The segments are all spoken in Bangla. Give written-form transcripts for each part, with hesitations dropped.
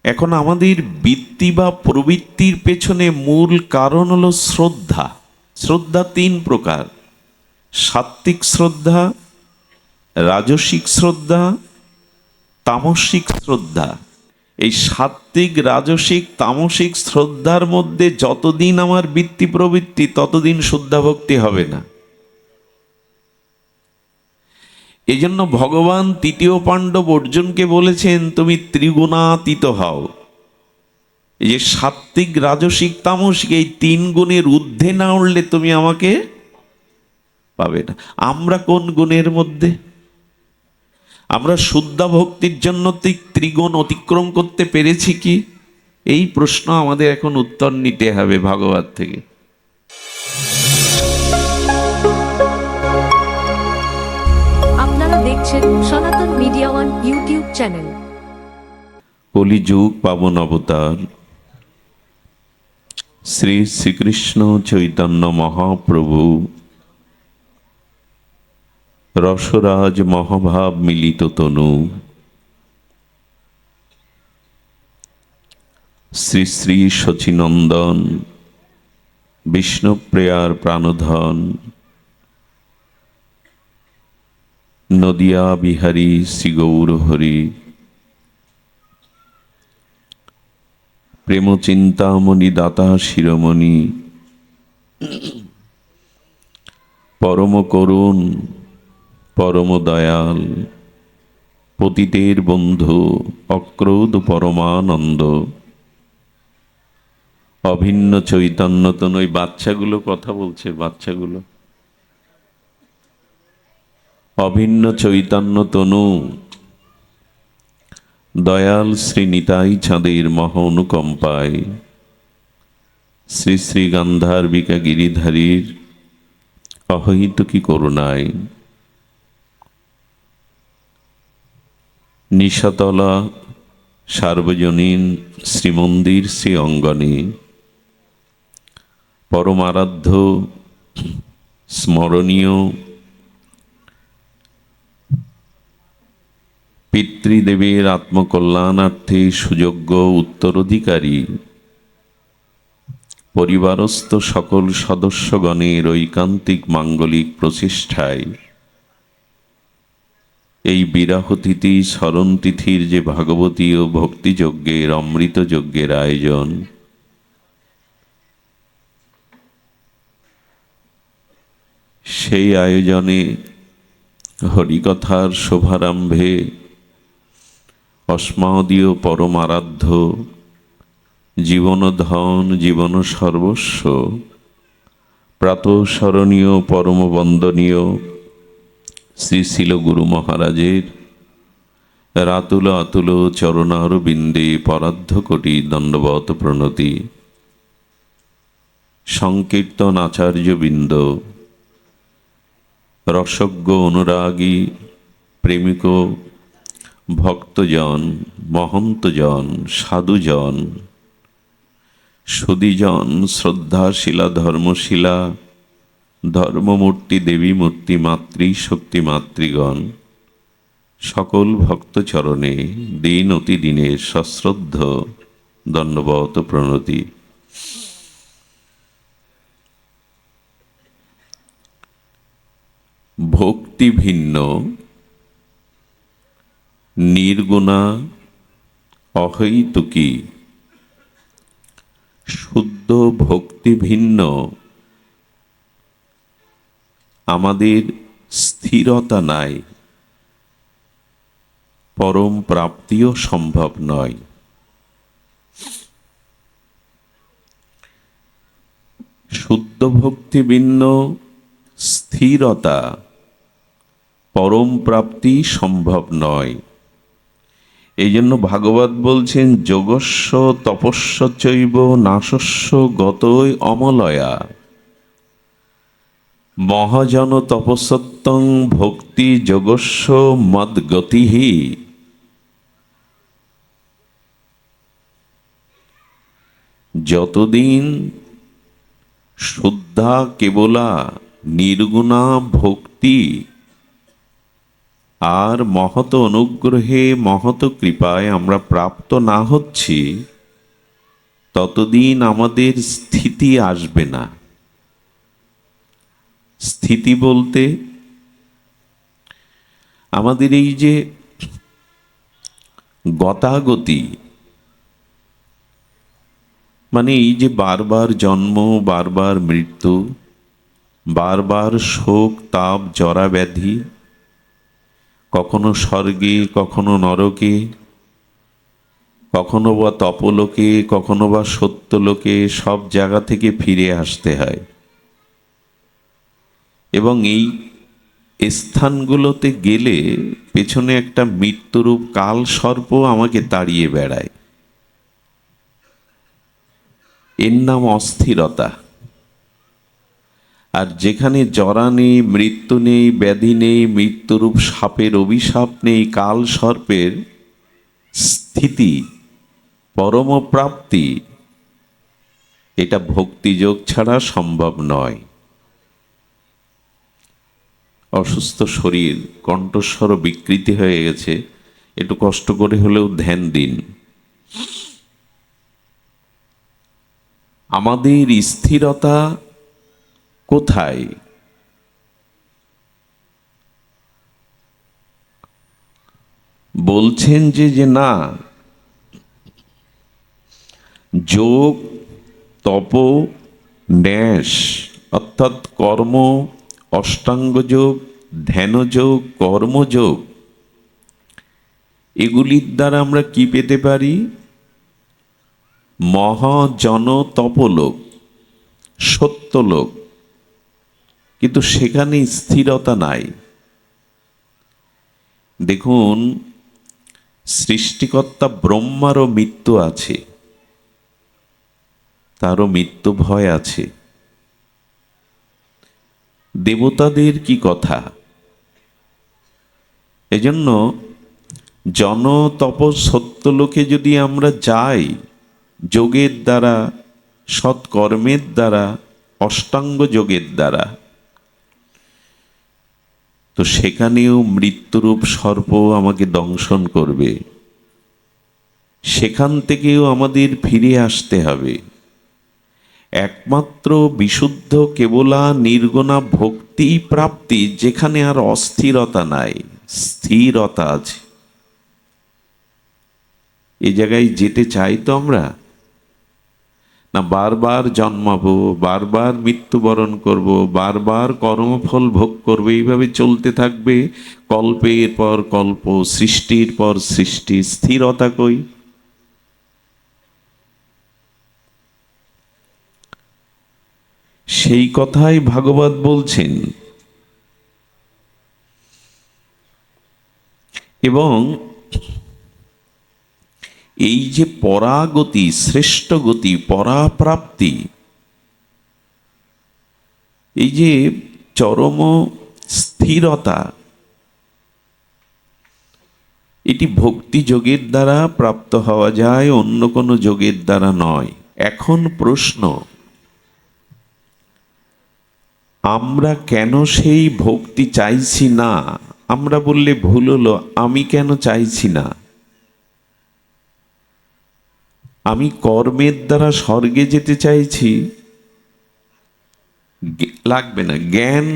এখন আমাদের বৃত্তি বা প্রবৃত্তির পেছনে মূল কারণ হলো শ্রদ্ধা। শ্রদ্ধা তিন প্রকার: সাত্ত্বিক শ্রদ্ধা, রাজসিক শ্রদ্ধা, তামসিক শ্রদ্ধা। এই সাত্ত্বিক, রাজসিক, তামসিক শ্রদ্ধার মধ্যে যতদিন আমার বৃত্তি প্রবৃত্তি, ততদিন শুদ্ধা ভক্তি হবে না। এই জন্য ভগবান তৃতীয় পাণ্ডব অর্জুনকে বলেছেন, তুমি ত্রিগুণাতীত হও। এই যে সাত্ত্বিক, রাজসিক, তামসিক, এই তিন গুণের ঊর্ধ্বে না উঠলে তুমি আমাকে পাবে না। আমরা কোন গুণের মধ্যে? আমরা শুদ্ধা ভক্তির জন্য ত্রিগুণ অতিক্রম করতে পেরেছি কি? এই প্রশ্ন আমাদের এখন উত্তর নিতে হবে ভাগবত থেকে। আপনারা দেখছেন সনাতন মিডিয়া ওয়ান ইউটিউব চ্যানেল। কলিযুগ পাবন অবতার শ্রী শ্রীকৃষ্ণ চৈতন্য মহাপ্রভু রসরাজ মহাভাব মিলিত তনু, শ্রী শ্রী শচীনন্দন বিষ্ণুপ্রিয়ার প্রাণধন, নদিয়া বিহারী শ্রী গৌরহরি, প্রেম চিন্তামণি দাতা শিরোমণি, পরম করুণ পরম দয়াল, পতিতের বন্ধু অক্রোধ পরমানন্দ, অভিন্ন চৈতন্য তনু। ওই বাচ্চাগুলো কথা বলছে, বাচ্চাগুলো অভিন্ন চৈতন্য তনু, দয়াল শ্রী নিতাই চাঁদের মহা অনুকম্পায়, শ্রী শ্রী গান্ধার্বিকা গিরিধারীর অহৈতুকী করুণায়, নিশাতলা সার্বজনীন শ্রীমন্দির শ্রী অঙ্গনে পরমারাধ্য স্মরণীয় পিতৃদেবের আত্মকল্যাণার্থে সুযোগ্য উত্তরাধিকারী পরিবারস্থ সকল সদস্যগণের ঐকান্তিক মাঙ্গলিক প্রচেষ্টায় এই বিরাহতিথি স্মরণতিথির যে ভাগবতী ও ভক্তিযজ্ঞের অমৃত যজ্ঞের আয়োজন, সেই আয়োজনে হরিকথার শুভারম্ভে অস্মাদীয় পরম আরাধ্য জীবনধন জীবন সর্বস্ব প্রাতঃস্মরণীয় পরম বন্দনীয় শ্রী শিল গুরু মহারাজের রাতুল আতুল চরণারবিন্দে পরার্ধ কোটি দণ্ডবত প্রণতি। সংকীর্তন আচার্যবৃন্দ, রসজ্ঞ অনুরাগী প্রেমিক ভক্তজন, মহন্তজন, সাধুজন, সুদীজন, শ্রদ্ধাশীলা ধর্মশীলা ধর্মমূর্তি দেবী মূর্তি মাতৃ শক্তি মাতৃগণ, সকল ভক্তচরণে দিন অতি দিনে সশ্রদ্ধ দণ্ডবত প্রণতি। ভক্তি ভিন্ন, নির্গুণা, অহৈতুকী। শুদ্ধ ভক্তি ভিন্ন, আমাদের স্থিরতা নাই, পরম প্রাপ্তিও সম্ভব নয়। শুদ্ধ ভক্তি ভিন্ন, স্থিরতা, পরম প্রাপ্তি সম্ভব নয়। এই জন্য ভাগবত বলছেন, যোগস্য তপস্য চৈব নাশস্য গতৈ অমলয়া, মহাজন তপসত্তং ভক্তি যোগস্য মদ্গতিহি। যতদিন শুদ্ধা কেবলা নির্গুণা ভক্তি আর মহৎ অনুগ্রহে মহৎ কৃপায় আমরা প্রাপ্ত না হচ্ছি, ততদিন আমাদের স্থিতি আসবে না। স্থিতি বলতে আমাদের এই যে গতাগতি, মানে এই যে বারবার জন্ম, বারবার মৃত্যু, বারবার শোক তাপ জরা ব্যাধি, কখনো স্বর্গে কখনো নরকে, কখনো বা তপলোকে কখনো বা সত্যলোকে, সব জায়গা থেকে ফিরে আসতে হয়। এবং এই স্থানগুলোতে গেলে পেছনে একটা মৃত্যুরূপ কাল সর্প আমাকে তাড়িয়ে বেড়ায়। এর নাম অস্থিরতা। আর যেখানে জরা নেই, মৃত্যু নেই, ব্যাধি নেই, মৃত্যুরূপ সাপের অভিশাপ নেই, কাল সর্পের স্থিতি, পরম প্রাপ্তি, এটা ভক্তিযোগ ছাড়া সম্ভব নয়। অসুস্থ শরীর, কণ্ঠস্বর বিকৃতি হয়ে গেছে, একটু কষ্ট করে হলেও ধ্যান দিন। আমাদের স্থিরতা কোথায়? বলছেন যে না, যোগ, তপ, ন্যাস অর্থাৎ কর্ম, অষ্টাঙ্গ যোগ, ধ্যানযোগ, কর্মযোগ, এগুলির দ্বারা আমরা কি পেতে পারি? মহাজন তপলোক, সত্যলোক। কিন্তু সেখানে স্থিরতা নাই। দেখুন, সৃষ্টিকর্তা ব্রহ্মারও মৃত্যু আছে, তারও মৃত্যু ভয় আছে। দেবতাদের কি কথা! এজন্য জন তপ সত্যলোকে যদি আমরা যাই যোগের দ্বারা, সৎকর্মের দ্বারা, অষ্টাঙ্গ যোগের দ্বারা, তো সেখানেও মৃত্যুরূপ সর্প আমাকে দংশন করবে। সেখান থেকেও আমাদের ফিরে আসতে হবে। একমাত্র বিশুদ্ধ কেবলা নির্গুণা ভক্তি প্রাপ্তি, যেখানে আর অস্থিরতা নাই, স্থিরতা আছে। এই জায়গায় যেতে চাই তো আমরা না? বারবার জন্মাবো, বারবার মৃত্যুবরণ করব, বারবার কর্মফল ভোগ করবে, এইভাবে চলতে থাকবে কল্পের পর কল্প, সৃষ্টির পর সৃষ্টি। স্থিরতা কই? সেই কথাই ভাগবত বলছেন। এবং এই যে পরাগতি, শ্রেষ্ঠ গতি, পরাপ্রাপ্তি, এই যে চরম স্থিরতা, এটি ভক্তি যোগের দ্বারা প্রাপ্ত হওয়া যায়, অন্য কোনো যোগের দ্বারা নয়। এখন প্রশ্ন, আমরা কেন সেই ভক্তি চাইছি না? আমরা বললে ভুল হলো, আমি কেন চাইছি না? আমি কর্মের দ্বারা স্বর্গে যেতে চাইছি, লাগবে না। জ্ঞান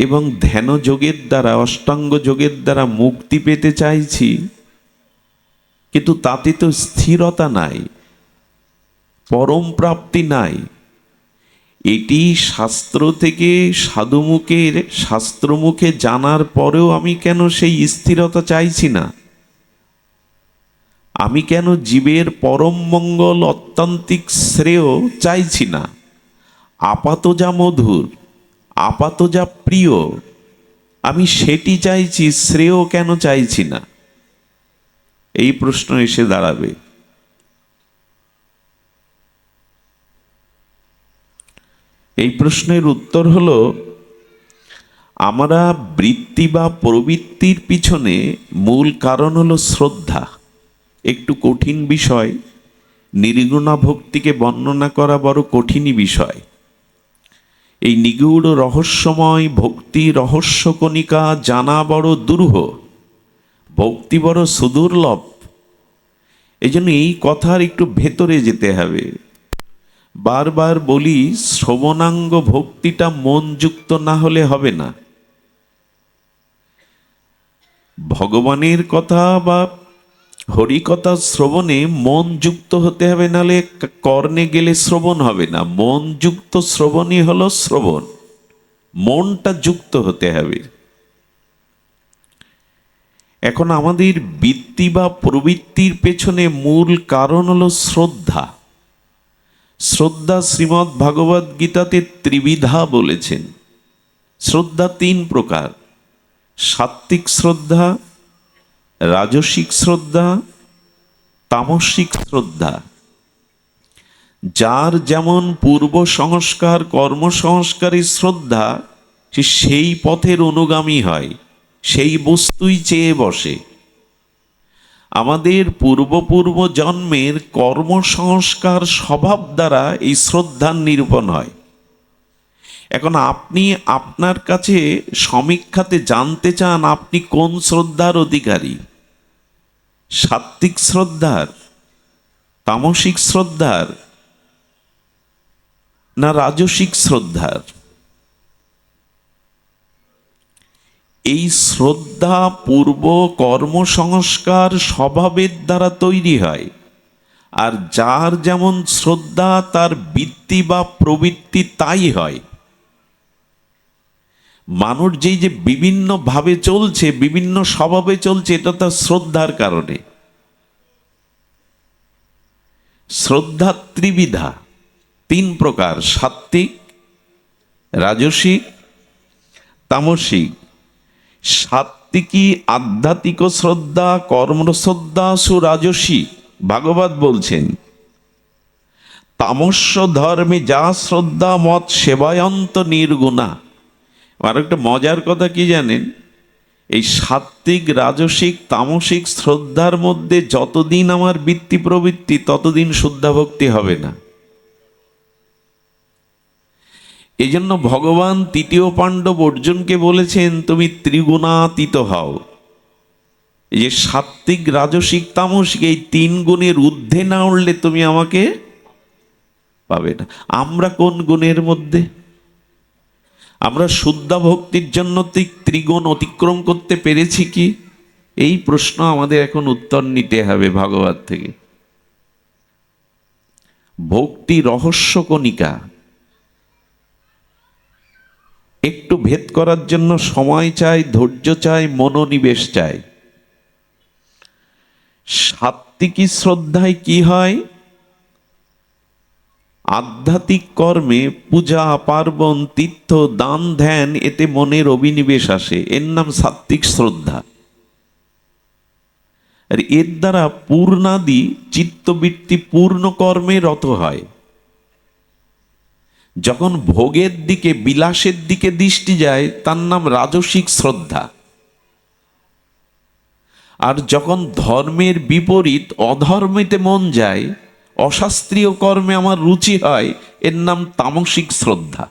এবং ধ্যান যোগের দ্বারা, অষ্টাঙ্গ যোগের দ্বারা মুক্তি পেতে চাইছি, কিন্তু তাতে তো স্থিরতা নাই, পরম প্রাপ্তি নাই। এটি শাস্ত্র থেকে, সাধুমুখের শাস্ত্রমুখে জানার পরেও আমি কেন সেই স্থিরতা চাইছি না? আমি কেন জীবের পরম মঙ্গল, অত্যান্তিক শ্রেয় চাইছি না? আপাত যা মধুর, আপাত যা প্রিয়, আমি সেটি চাইছি, শ্রেয় কেন চাইছি না? এই প্রশ্ন এসে দাঁড়াবে। এই প্রশ্নের উত্তর হলো, আমরা বৃত্তি বা প্রবৃত্তির পিছনে মূল কারণ হলো শ্রদ্ধা। একটু কঠিন বিষয়, নির্গুণা ভক্তিকে বর্ণনা করা বড় কঠিনই বিষয়। এই নিগূঢ় রহস্যময় ভক্তি রহস্য কণিকা জানা বড় দুরূহ। ভক্তি বড় সুদুর্লভ। এই জন্য এই কথার একটু ভেতরে যেতে হবে। বারবার বলি, শ্রবণাঙ্গ ভক্তিটা মন যুক্ত না হলে হবে না। ভগবানের কথা বা হরিকথা শ্রবণে মন যুক্ত হতে হবে, নাহলে কর্ণে গেলে শ্রবণ হবে না। মন যুক্ত শ্রবণই হলো শ্রবণ, মনটা যুক্ত হতে হবে। এখন আমাদের বৃত্তি বা প্রবৃত্তির পেছনে মূল কারণ হলো শ্রদ্ধা। শ্রদ্ধা শ্রীমদ্ ভাগবত গীতাতে ত্রিবিধা বলেছেন। শ্রদ্ধা তিন প্রকার: সাত্ত্বিক শ্রদ্ধা, রাজসিক শ্রদ্ধা, তামসিক শ্রদ্ধা। যার যেমন পূর্ব সংস্কার কর্ম সংস্কারের শ্রদ্ধা, সে সেই পথের অনুগামী হয়, সেই বস্তুই চেয়ে বসে। আমাদের পূর্ব জন্মের কর্ম সংস্কার স্বভাব দ্বারা এই শ্রদ্ধার নিরূপণ হয়। এখন আপনি আপনার কাছে সমীক্ষাতে জানতে চান আপনি কোন শ্রদ্ধার অধিকারী, সাত্ত্বিক শ্রদ্ধার, তামসিক শ্রদ্ধার না রাজসিক শ্রদ্ধার? এই শ্রদ্ধা পূর্ব কর্ম সংস্কার স্বভাবের দ্বারা তৈরি হয়। আর যার যেমন শ্রদ্ধা, তার বৃত্তি বা প্রবৃত্তি তাই হয়। মানুষ যেই যে বিভিন্ন ভাবে চলছে, বিভিন্ন স্বভাবে চলছে, এটা তার শ্রদ্ধার কারণে। শ্রদ্ধা ত্রিবিধা, তিন প্রকার: সাত্ত্বিক, রাজসিক, তামসিক। সাত্ত্বিকী আধ্যাত্মিক শ্রদ্ধা, কর্মশ্রদ্ধা সুরাজসিক। ভাগবত বলছেন, তামস্য ধর্মে যা শ্রদ্ধা মত সেবায়ন্ত নির্গুণা। আর একটা মজার কথা কি জানেন? এই সাত্ত্বিক, রাজসিক, তামসিক শ্রদ্ধার মধ্যে যতদিন আমার বৃত্তি প্রবৃত্তি, ততদিন শুদ্ধা ভক্তি হবে না। এই জন্য ভগবান তৃতীয় পাণ্ডব অর্জুনকে বলেছেন, তুমি ত্রিগুণাতীত হও। এই যে সাত্ত্বিক, রাজসিক, তামসিক, এই তিন গুণের ঊর্ধ্বে না উঠলে তুমি আমাকে পাবে না। আমরা কোন গুণের মধ্যে? আমরা শুদ্ধা ভক্তির জন্য ত্রিগুণ অতিক্রম করতে পেরেছি কি? এই প্রশ্ন আমাদের এখন উত্তর নিতে হবে ভাগবত থেকে। ভক্তি রহস্য কণিকা, একটু ভেদ করার জন্য সময় চাই, ধৈর্য চাই, মনোনিবেশ চাই। সাত্ত্বিকী শ্রদ্ধায় কি হয়? আধ্যাত্মিক কর্মে, পূজা পার্বণ, তীর্থ, দান, ধ্যান, এতে মনের অভিনিবেশ আসে, এর নাম সাত্ত্বিক শ্রদ্ধা। আর এর দ্বারা পূর্ণাদি চিত্তবৃত্তি পূর্ণ কর্মে রত হয়। যখন ভোগের দিকে, বিলাসের দিকে দৃষ্টি যায়, তার নাম রাজসিক শ্রদ্ধা। আর যখন ধর্মের বিপরীত অধর্মেতে মন যায়, অশাস্ত্রীয় কর্মে আমার রুচি হয়, এর নাম তামসিক শ্রদ্ধা।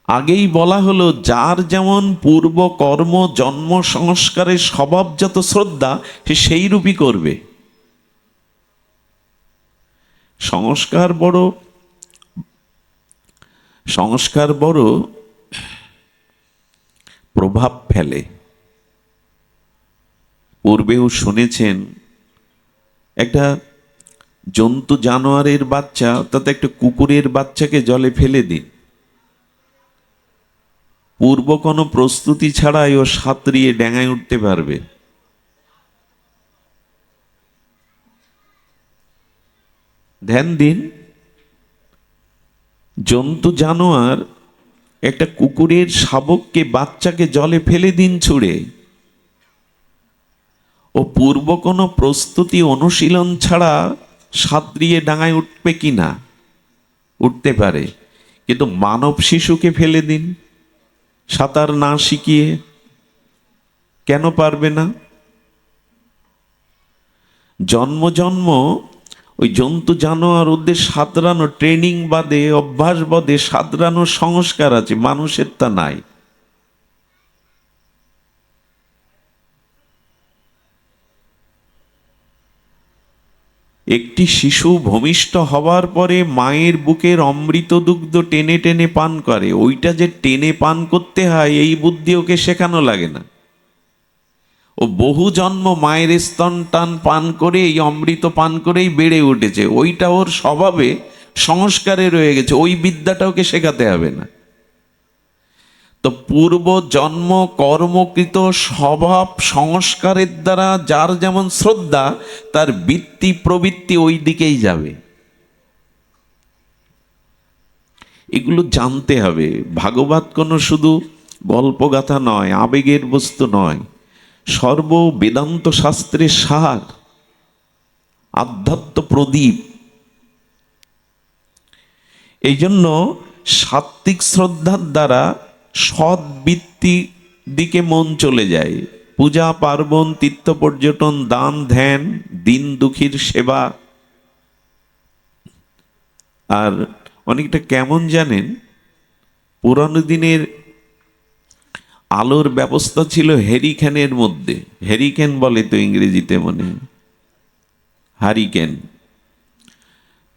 আগেই বলা হলো, যার যেমন পূর্ব কর্ম জন্ম সংস্কারের স্বভাবজাত শ্রদ্ধা, সে সেই রূপই করবে। সংস্কার বড় প্রভাব ফেলে। পূর্বেও শুনেছেন, একটা জন্তু জানোয়ারের বাচ্চা, তাতে একটা কুকুরের বাচ্চাকে জলে ফেলে দিন, পূর্ব কোনো প্রস্তুতি ছাড়াই ও সাঁতরিয়ে ডেঙায় উঠতে পারবে। ধ্যান দিন, জন্তু জানোয়ার একটা কুকুরের শাবককে, বাচ্চাকে জলে ফেলে দিন ছুঁড়ে, ও পূর্ব কোনো প্রস্তুতি অনুশীলন ছাড়া সাঁতরিয়ে ডাঙায় উঠবে কি না? উঠতে পারে। কিন্তু মানব শিশুকে ফেলে দিন সাঁতার না শিখিয়ে, কেন পারবে না? জন্ম জন্ম ওই জন্তু জানোয়ার ওদের সাঁতরানো ট্রেনিং বাদে, অভ্যাস বাদে সাঁতরানোর সংস্কার আছে, মানুষের তা নাই। একটি শিশু ভূমিষ্ঠ হবার পরে মায়ের বুকের অমৃত দুগ্ধ টেনে টেনে পান করে, ওইটা যে টেনে পান করতে হয় এই বুদ্ধি ওকে শেখানো লাগে না। ও বহু জন্ম মায়ের স্তন টান পান করে এই অমৃত পান করেই বেড়ে উঠেছে, ওইটা ওর স্বভাবে সংস্কারে রয়ে গেছে, ওই বিদ্যাটা ওকে শেখাতে হবে না। তো পূর্ব জন্ম কর্মকৃত স্বভাব সংস্কারের দ্বারা যার যেমন শ্রদ্ধা, তার বৃত্তি প্রবৃত্তি ওই দিকেই যাবে। এগুলো জানতে হবে। ভাগবত কোনো শুধু গল্পগাথা নয়, আবেগের বস্তু নয়, সর্ব বেদান্ত শাস্ত্রের সার, আধ্যাত্ম প্রদীপ। এই জন্য সাত্ত্বিক শ্রদ্ধার দ্বারা সদ্বৃত্তি দিকে মন চলে যায়। পূজা পার্বণ, তীর্থ পর্যটন, দান ধ্যান, দিন দুঃখীর সেবা। আর অনেকটা কেমন জানেন, পুরানো দিনের আলোর ব্যবস্থা ছিল হেরিকেনের মধ্যে। হেরিকেন বলে তো ইংরেজিতে, মনে হারিকেন।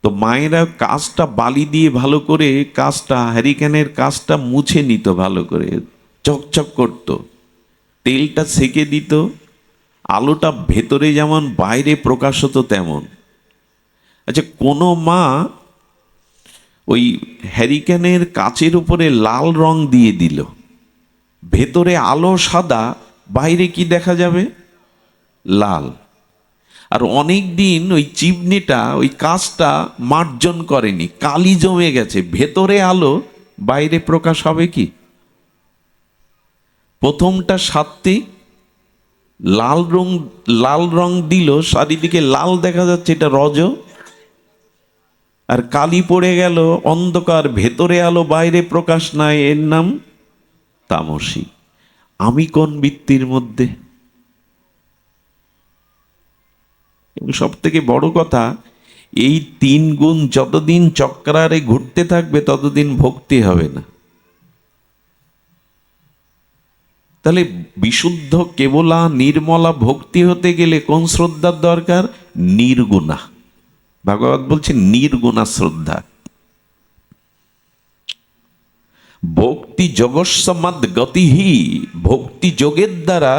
তো মায়েরা কাজটা বালি দিয়ে ভালো করে কাজটা, হ্যারিকেনের কাজটা মুছে নিত, ভালো করে চকচক করত, তেলটা সেকে দিত, আলোটা ভেতরে যেমন বাইরে প্রকাশ হতো তেমন। আচ্ছা, কোনো মা ওই হ্যারিকেনের কাচের উপরে লাল রং দিয়ে দিল, ভেতরে আলো সাদা, বাইরে কি দেখা যাবে? লাল। আর অনেক দিন ওই চিমনিটা, ওই কাঁচটা মার্জন করেনি, কালি জমে গেছে, ভেতরে আলো, বাইরে প্রকাশ হবে কি? প্রথমটা সাত্ত্বিক, লাল রং দিল, চারিদিকে লাল দেখা যাচ্ছে, এটা রজ। আর কালি পড়ে গেল, অন্ধকার, ভেতরে আলো, বাইরে প্রকাশ নাই, এর নাম তামসী। আমি কোন বৃত্তির মধ্যে? সব থেকে বড় কথা, এই তিন গুণ যতদিন চক্রারে ঘুরতে থাকবে ততদিন ভক্তি হবে না। তাহলে বিশুদ্ধ কেবলা নির্মলা ভক্তি হতে গেলে কোন শ্রদ্ধার দরকার? নির্গুণা। ভাগবত বলছে নির্গুণা শ্রদ্ধা। ভক্তি যোগস্মাদ গতিহি, ভক্তি যোগের দ্বারা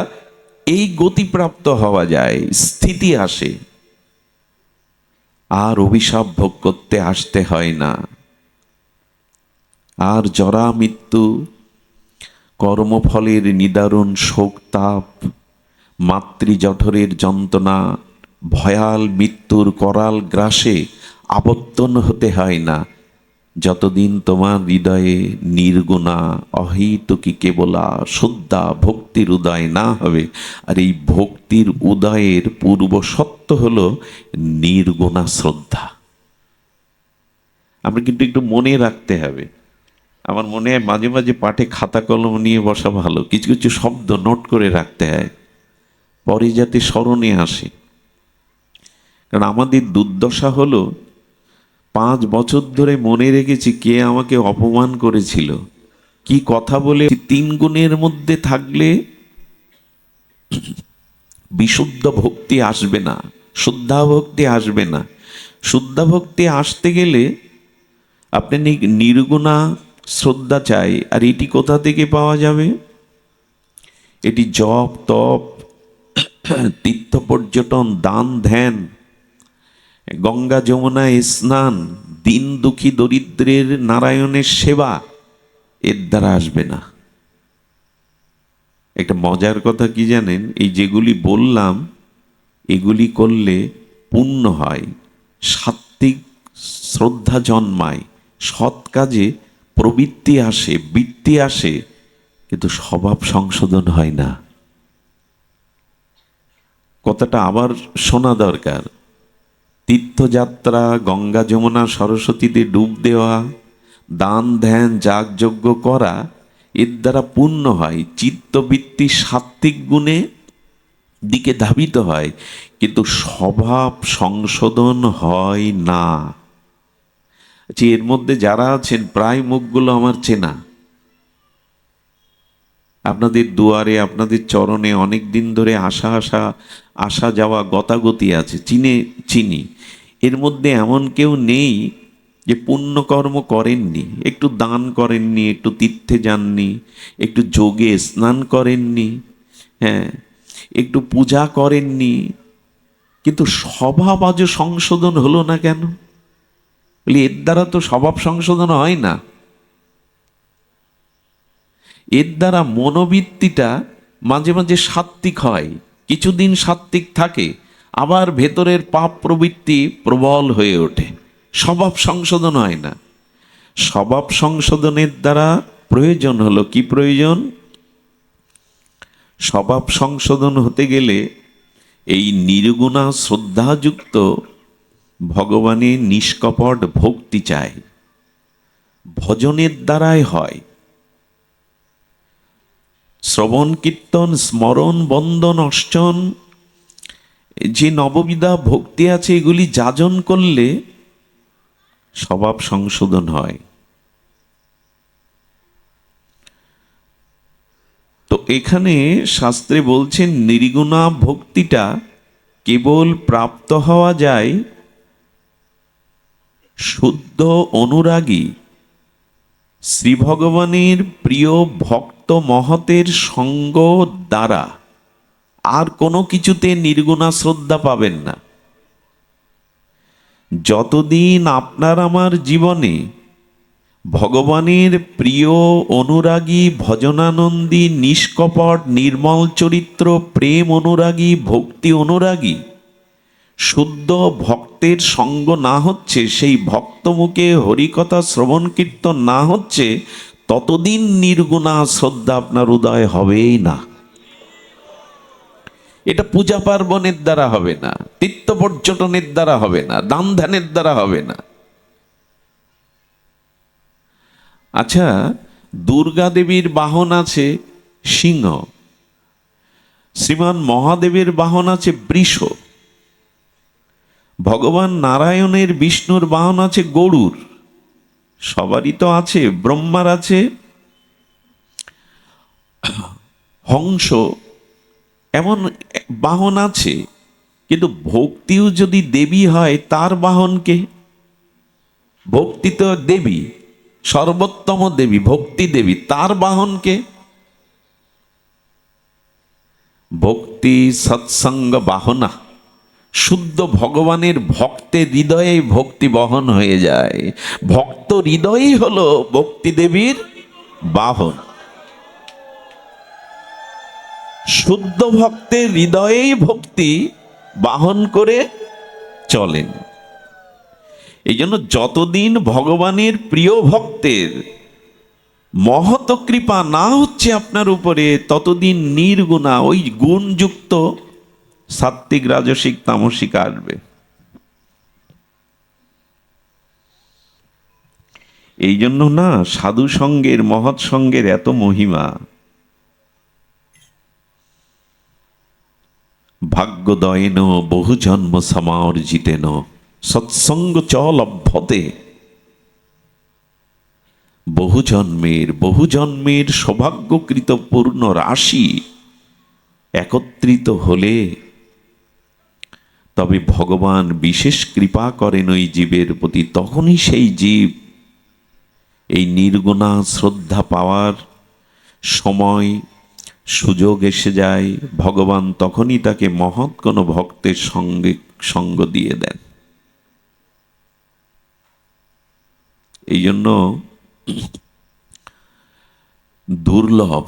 এই গতি প্রাপ্ত হওয়া যায়, স্থিতি আসে, আর অভিশাপ ভোগ করতে আসতে হয় না। আর জরা মৃত্যু, কর্মফলের নিদারুণ শোক তাপ, মাতৃজঠরের যন্ত্রণা, ভয়াল মৃত্যুর করাল গ্রাসে আবর্তন হতে হয় না, যতদিন তোমার হৃদয়ে নির্গুণা অহৈতুকী কেবলা শুদ্ধা ভক্তির উদয় না হবে। আর এই ভক্তির উদয়ের পূর্ব সত্য হলো নির্গুণা শ্রদ্ধা। আমরা কিন্তু একটু মনে রাখতে হবে। আমার মনে হয় মাঝে মাঝে পাঠে খাতা কলম নিয়ে বসা ভালো, কিছু কিছু শব্দ নোট করে রাখতে হয়, পরে যাতে স্মরণে আসে। কারণ আমাদের দুর্দশা হলো 5 বছর ধরে মনে রেখেছি কে আমাকে অপমান করেছিল, কি কথা বলে। 3 গুণের মধ্যে থাকলে বিশুদ্ধ ভক্তি আসবে না, শুদ্ধা ভক্তি আসবে না। শুদ্ধা ভক্তি আসতে গেলে আপনি নির্গুণা শ্রদ্ধা চাই। আর এটি কোথা থেকে পাওয়া যাবে? এটি জপ তপ, তীর্থ পর্যটন, দান ধ্যান, গঙ্গা যমুনায় স্নান, দিন দুঃখী দরিদ্রের নারায়ণের সেবা, এর দ্বারা আসবে না। একটা মজার কথা কি জানেন? এই যেগুলি বললাম এগুলি করলে পুণ্য হয়, সাত্ত্বিক শ্রদ্ধা জন্মায়, সৎ কাজে প্রবৃত্তি আসে, বৃত্তি আসে, কিন্তু স্বভাব সংশোধন হয় না। কথাটা আবার শোনা দরকার। তীর্থযাত্রা, গঙ্গা যমুনা সরস্বতীতে ডুব দেওয়া, দান ধ্যান যাগযজ্ঞ করা, এর দ্বারা পূর্ণ হয়, চিত্তবৃত্তি সাত্ত্বিক গুণে দিকে ধাবিত হয়, কিন্তু স্বভাব সংশোধন হয় না। এর মধ্যে যারা আছেন প্রায় মুখগুলো আমার চেনা। আপনাদের দুয়ারে, আপনাদের চরণে অনেক দিন ধরে আসা যাওয়া গতাগতি আছে, চিনি। এর মধ্যে এমন কেউ নেই যে পুণ্যকর্ম করেননি, একটু দান করেননি, একটু তীর্থে যাননি, একটু যোগে স্নান করেননি, হ্যাঁ, একটু পূজা করেননি, কিন্তু স্বভাব আজও সংশোধন হলো না কেন? বলি এর দ্বারা তো স্বভাব সংশোধন হয় না। এর দ্বারা মনোবৃত্তিটা মাঝে মাঝে সাত্ত্বিক হয়, কিছুদিন সাত্ত্বিক থাকে, আবার ভেতরের পাপ প্রবৃত্তি প্রবল হয়ে ওঠে। স্বভাব সংশোধন হয় না। স্বভাব সংশোধনের দ্বারা প্রয়োজন হলো কি? প্রয়োজন, স্বভাব সংশোধন হতে গেলে এই নির্গুণা শ্রদ্ধাযুক্ত ভগবানের নিষ্কপট ভক্তি চাই, ভজনের দ্বারাই হয়। শ্রবণ কীর্তন স্মরণ বন্দন অর্চন যে নববিধা ভক্তি আছে, এগুলি যাজন করলে স্বভাব সংশোধন হয়। তো এখানে শাস্ত্রে বলছেন নির্গুণা ভক্তিটা কেবল প্রাপ্ত হওয়া যায় শুদ্ধ অনুরাগী শ্রী ভগবানের প্রিয় ভক্ত মহতের সঙ্গ দ্বারা। আর কোনো কিছুতে নির্গুণা শ্রদ্ধা পাবেন না। যতদিন আপনার আমার জীবনে ভগবানের প্রিয় অনুরাগী ভজনানন্দী নিষ্কপট নির্মল চরিত্র প্রেম অনুরাগী ভক্তি অনুরাগী শুদ্ধ ভক্তের সঙ্গ না হচ্ছে, সেই ভক্ত মুখে হরিকথা শ্রবণ কীর্তন না হচ্ছে, ততদিন নির্গুণা শ্রদ্ধা আপনার উদয় হবেই না। এটা পূজা পার্বণের দ্বারা হবে না, তীর্থ পর্যটনের দ্বারা হবে না, দান ধ্যানের দ্বারা হবে না। আচ্ছা, দুর্গা দেবীর বাহন আছে সিংহ, শ্রীমান মহাদেবের বাহন আছে বৃষ, ভগবান নারায়ণের বিষ্ণুর বাহন আছে গরুর, সবারই তো আছে, ব্রহ্মার আছে হংস, এমন বাহন আছে। কিন্তু ভক্তিও যদি দেবী হয়, তার বাহনকে? ভক্তি তো দেবী, সর্বোত্তম দেবী, ভক্তি দেবী, তার বাহনকে? ভক্তি সৎসঙ্গ বাহনা। শুদ্ধ ভগবানের ভক্তের হৃদয়ে ভক্তি বহন হয়ে যায়। ভক্ত হৃদয়ই হলো ভক্তি দেবীর বাহন। শুদ্ধ ভক্তের হৃদয়েই ভক্তি বাহন করে চলেন। এই জন্য যতদিন ভগবানের প্রিয় ভক্তের মহৎ কৃপা না হচ্ছে আপনার উপরে, ততদিন নির্গুণা ওই গুণযুক্ত সাত্ত্বিক রাজসিক তামসিক আসবে। এই জন্য না সাধু সঙ্গের মহৎ সঙ্গের এত মহিমা। ভাগ্যদয়েন বহু জন্ম সমার্জিতেন সৎসঙ্গ চ লভ্যতে। বহু জন্মের সৌভাগ্যকৃত পূর্ণ রাশি একত্রিত হলে তবে ভগবান বিশেষ কৃপা করেন ওই জীবের প্রতি। তখনই সেই জীব এই নির্গুণা শ্রদ্ধা পাওয়ার সময় সুযোগ এসে যায়। ভগবান তখনই তাকে মহৎ কোনো ভক্তের সঙ্গে সঙ্গ দিয়ে দেন। এই জন্য দুর্লভ,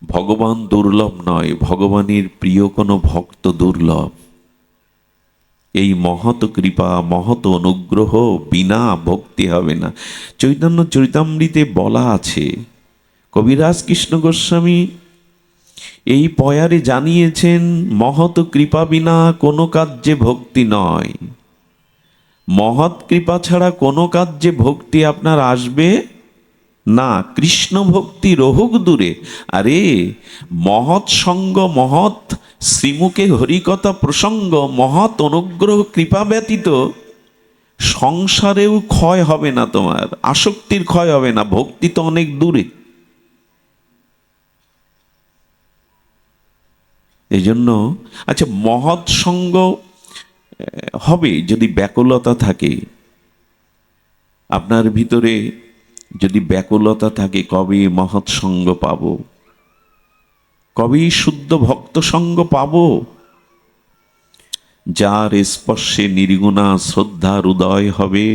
ভগবান দুর্লভ নয়, ভগবানের প্রিয় কোনো ভক্ত দুর্লভ। এই মহৎ কৃপা মহৎ অনুগ্রহ বিনা ভক্তি হবে না। চৈতন্য চরিতামৃতে বলা আছে, কবিরাজ কৃষ্ণ গোস্বামী এই পয়ারে জানিয়েছেন, মহৎ কৃপা বিনা কোনো কার্যে ভক্তি নয়। মহৎ কৃপা ছাড়া কোনো কার্যে ভক্তি আপনার আসবে না। কৃষ্ণ ভক্তি রহুক দূরে। আরে মহৎ সঙ্গ, মহৎ শ্রীমুখে হরিকথা প্রসঙ্গ, মহৎ অনুগ্রহ কৃপা ব্যতীত সংসারেও ক্ষয় হবে না, তোমার আসক্তির ক্ষয় হবে না। ভক্তি তো অনেক দূরে। এই জন্য আচ্ছা, মহৎ সঙ্গ হবে যদি ব্যাকুলতা থাকে আপনার ভিতরে, যদি ব্যাকুলতা থাকে কবে মহৎ সঙ্গ পাব, কবে শুদ্ধ ভক্ত সঙ্গ পাব, যার স্পর্শে নির্গুণা শ্রদ্ধার উদয় হবে,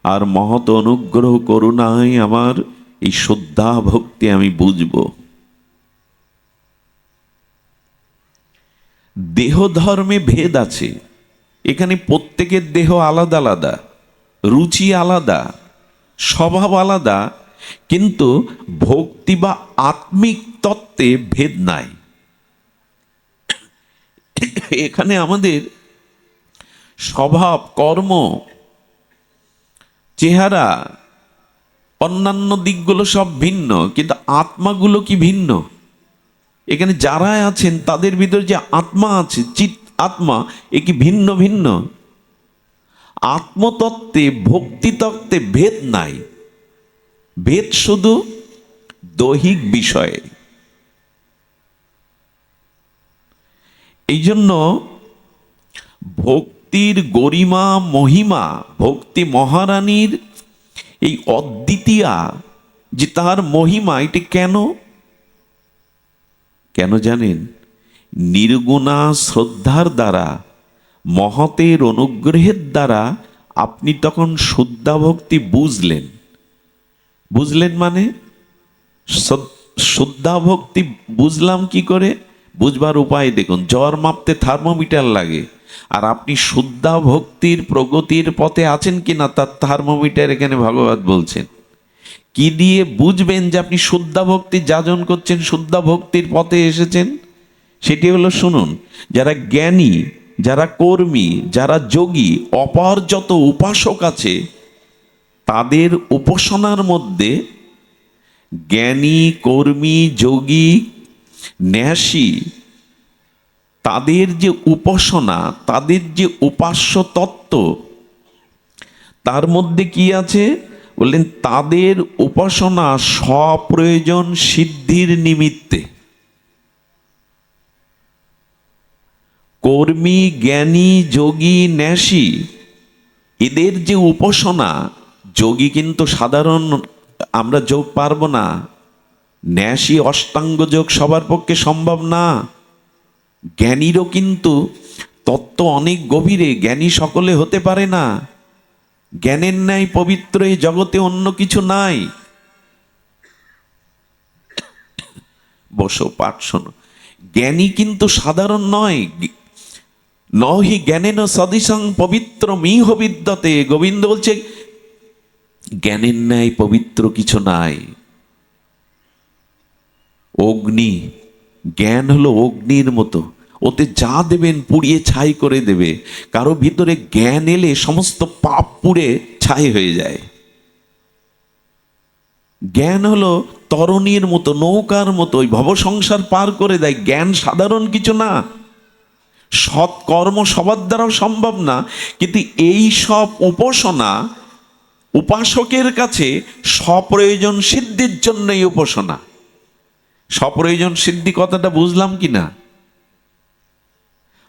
আর মহৎ অনুগ্রহ করুণায় আমার এই শ্রদ্ধা ভক্তি আমি বুঝব। দেহ ধর্মে ভেদ আছে, এখানে প্রত্যেকের দেহ আলাদা আলাদা, রুচি আলাদা, স্বভাব আলাদা, কিন্তু ভক্তি বা আত্মিক তত্ত্বে ভেদ নাই। এখানে আমাদের স্বভাব, কর্ম, চেহারা, অন্যান্য দিকগুলো সব ভিন্ন, কিন্তু আত্মাগুলো কি ভিন্ন? এখানে যারা আছেন তাদের ভিতরে যে আত্মা আছে, চিৎ আত্মা, এ কি ভিন্ন ভিন্ন? আত্মতত্ত্বে, ভক্তি তত্ত্বে ভেদ নাই, ভেদ শুধু দৈহিক বিষয়ে। এই জন্য ভক্তির গরিমা মহিমা, ভক্তি মহারানীর এই অদ্বিতীয়া যে তার মহিমা, এটি কেন কেন জানেন? নির্গুণা শ্রদ্ধার দ্বারা, মহতের অনুগ্রহের দ্বারা আপনি তখন শুদ্ধা ভক্তি বুঝলেন। বুঝলেন মানে শুদ্ধা ভক্তি বুঝলাম কি করে? বুঝবার উপায় দেখুন, জ্বর মাপতে থার্মোমিটার লাগে, আর আপনি শুদ্ধা ভক্তির প্রগতির পথে আছেন কিনা তার থার্মোমিটার এখানে ভগবত বলছেন। কি দিয়ে বুঝবেন যে আপনি শুদ্ধা ভক্তি যাজন করছেন, শুদ্ধা ভক্তির পথে এসেছেন? সেটি হলো, শুনুন, যারা জ্ঞানী, যারা কর্মী, যারা যোগী, অপার যত উপাসক আছে, তাদের উপাসনার মধ্যে জ্ঞানী, কর্মী, যোগী, ন্যাসী, তাদের যে উপাসনা, তাদের যে উপাস্য তত্ত্ব, তার মধ্যে কি আছে বললেন? তাদের উপাসনা স্বপ্রয়োজন সিদ্ধির নিমিত্তে। কর্মী, জ্ঞানী, যোগী, ন্যাসী, এদের যে উপাসনা, যোগী কিন্তু সাধারণ আমরা যোগ পারবো না, ন্যাসী অষ্টাঙ্গ যোগ সবার পক্ষে সম্ভব না। জ্ঞানীরও কিন্তু তত্ত্ব অনেক গভীরে, জ্ঞানী সকলে হতে পারে না। জ্ঞানের ন্যায় পবিত্র এই জগতে অন্য কিছু নাই। বসো, পাঠ শোনো। জ্ঞানী কিন্তু সাধারণ নয়। নহি জ্ঞানেন সদৃশং পবিত্র মিহ বিদ্যতে। গোবিন্দ বলছে জ্ঞানের ন্যায় পবিত্র কিছু নাই। অগ্নি, জ্ঞান হলো অগ্নির মতো, ওতে যা দেবেন পুড়িয়ে ছাই করে দেবে। কারো ভিতরে জ্ঞান এলে সমস্ত পাপ পুড়ে ছাই হয়ে যায়। জ্ঞান হলো তরণীর মতো, নৌকার মতো, ওই ভব সংসার পার করে দেয়। জ্ঞান সাধারণ কিছু না। সৎকর্ম সবার দ্বারাও সম্ভব না, কিন্তু এই সব উপাসনা উপাসকের কাছে স্বপ্রয়োজন সিদ্ধির জন্য এই উপাসনা। স্বপ্রয়োজন সিদ্ধি কথাটা বুঝলাম কি না?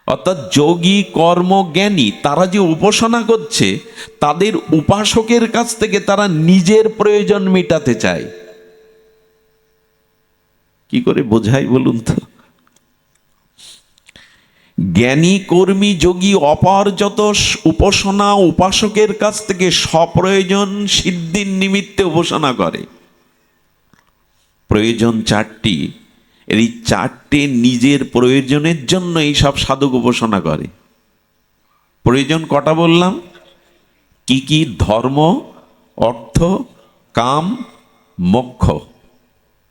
অর্থাৎ যোগী, কর্ম, জ্ঞানী, তারা যে উপাসনা করছে, তাদের উপাসকের কাছ থেকে তারা নিজের প্রয়োজন মেটাতে চায়। কি করে বোঝাই বলুন তো? জ্ঞানী, কর্মী, যোগী অপার যত উপাসনা উপাসকের কাছ থেকে স্বপ্রয়োজন সিদ্ধির নিমিত্তে উপাসনা করে। প্রয়োজন চারটি, এই চারটে নিজের প্রয়োজনের জন্য এই সব সাধক উপাসনা করে। প্রয়োজন কটা বললাম? কি কি? ধর্ম, অর্থ, কাম, মোক্ষ।